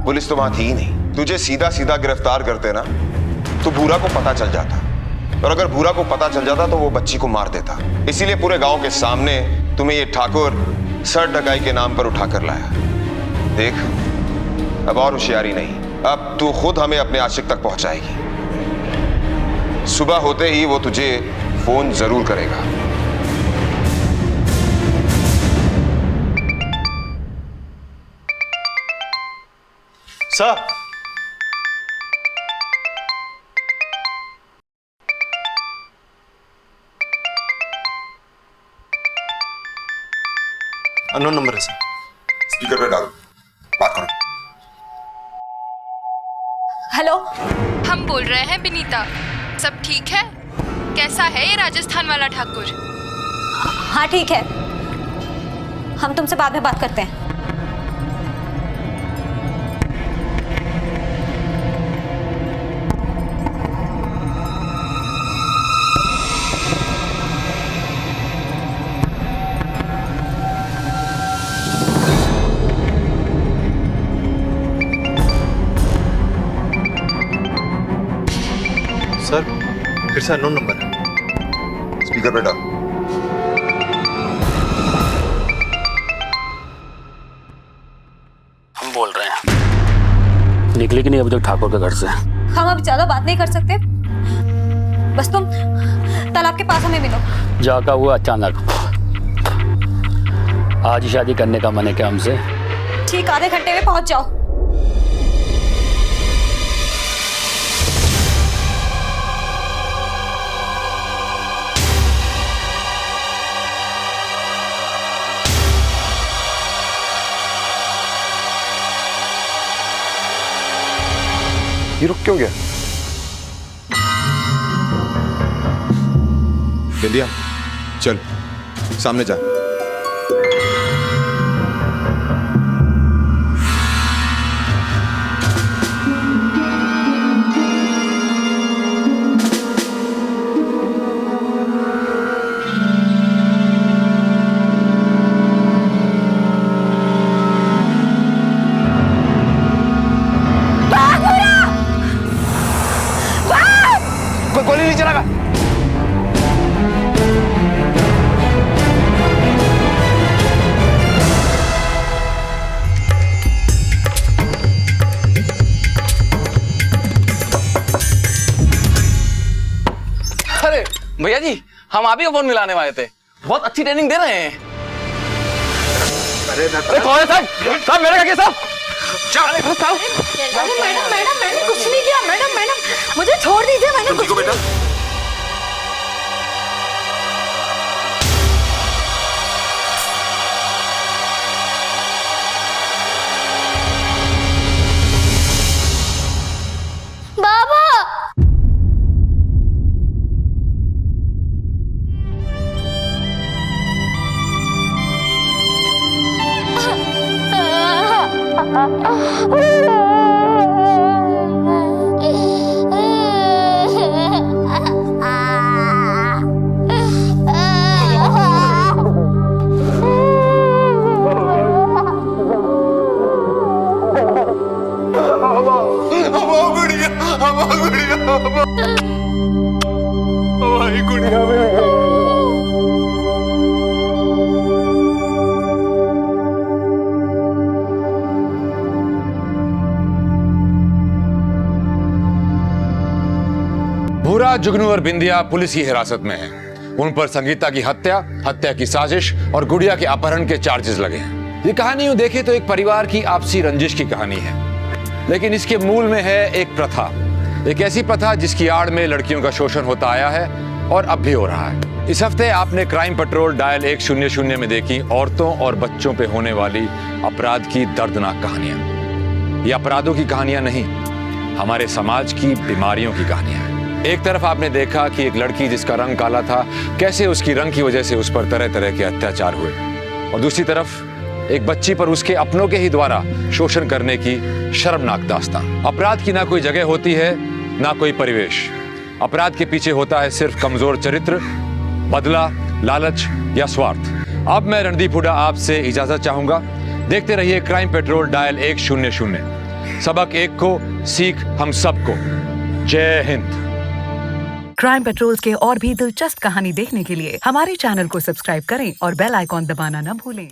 पुलिस तो वहां थी ही नहीं। तुझे सीधा सीधा गिरफ्तार करते ना तो भूरा को पता चल जाता, और अगर भूरा को पता चल जाता तो वो बच्ची को मार देता। इसीलिए पूरे गांव के सामने तुम्हें ये ठाकुर सर ढकाई के नाम पर उठा कर लाया। देख, अब और होशियारी नहीं, अब तू खुद हमें अपने आशिक तक पहुंचाएगी। सुबह होते ही वो तुझे फोन जरूर करेगा। सर, अननोन नंबर है सर। स्पीकर पे डालो, बात करो। हेलो, हम बोल रहे हैं विनीता, सब ठीक है? कैसा है ये राजस्थान वाला ठाकुर? हाँ ठीक है, हम तुमसे बाद में बात करते हैं। सर फिर से अननोन नंबर है। स्पीकर पे डाल। हम बोल रहे हैं। निकले कि नहीं अभी तक ठाकुर के घर से? हम अब ज्यादा बात नहीं कर सकते, बस तुम तालाब के पास हमें मिलो। जाका हुआ अचानक, आज ही शादी करने का मन है क्या हमसे? ठीक आधे घंटे में पहुंच जाओ। ये रुक क्यों गया? बिंदिया चल सामने जा। कोई गोली नहीं चलागा। अरे भैया जी, हम आप ही को फोन मिलाने वाले थे, बहुत अच्छी ट्रेनिंग दे रहे हैं। अरे कौन है साहब? साहब मेरे क्या साहब? मैडम मैंने कुछ नहीं किया। मैडम मुझे छोड़ दीजिए, मैंने कुछ नहीं। बाबा भूरा, जुगनू और बिंदिया पुलिस की हिरासत में हैं। उन पर संगीता की हत्या, हत्या की साजिश और गुड़िया के अपहरण के चार्जेस लगे हैं। ये कहानी यूं देखे तो एक परिवार की आपसी रंजिश की कहानी है, लेकिन इसके मूल में है एक प्रथा, एक ऐसी प्रथा जिसकी आड़ में लड़कियों का शोषण होता आया है और अब भी हो रहा है। इस हफ्ते आपने क्राइम पेट्रोल डायल 100 में देखी औरतों और बच्चों पे होने वाली अपराध की दर्दनाक कहानियां। ये अपराधों की कहानियां नहीं, हमारे समाज की बीमारियों की कहानियां हैं। एक तरफ आपने देखा कि एक लड़की जिसका रंग काला था, कैसे उसकी रंग की वजह से उस पर तरह तरह के अत्याचार हुए, और दूसरी तरफ एक बच्ची पर उसके अपनों के ही द्वारा शोषण करने की शर्मनाक दास्तान। अपराध की ना कोई जगह होती है, ना कोई परिवेश। अपराध के पीछे होता है सिर्फ कमजोर चरित्र, बदला, लालच या स्वार्थ। अब मैं रणदीप हुड्डा आपसे इजाजत चाहूंगा। देखते रहिए क्राइम पेट्रोल डायल 100। सबक एक को, सीख हम सबको। जय हिंद। क्राइम पेट्रोल के और भी दिलचस्प कहानी देखने के लिए हमारे चैनल को सब्सक्राइब करें और बेल आइकॉन दबाना न भूलें।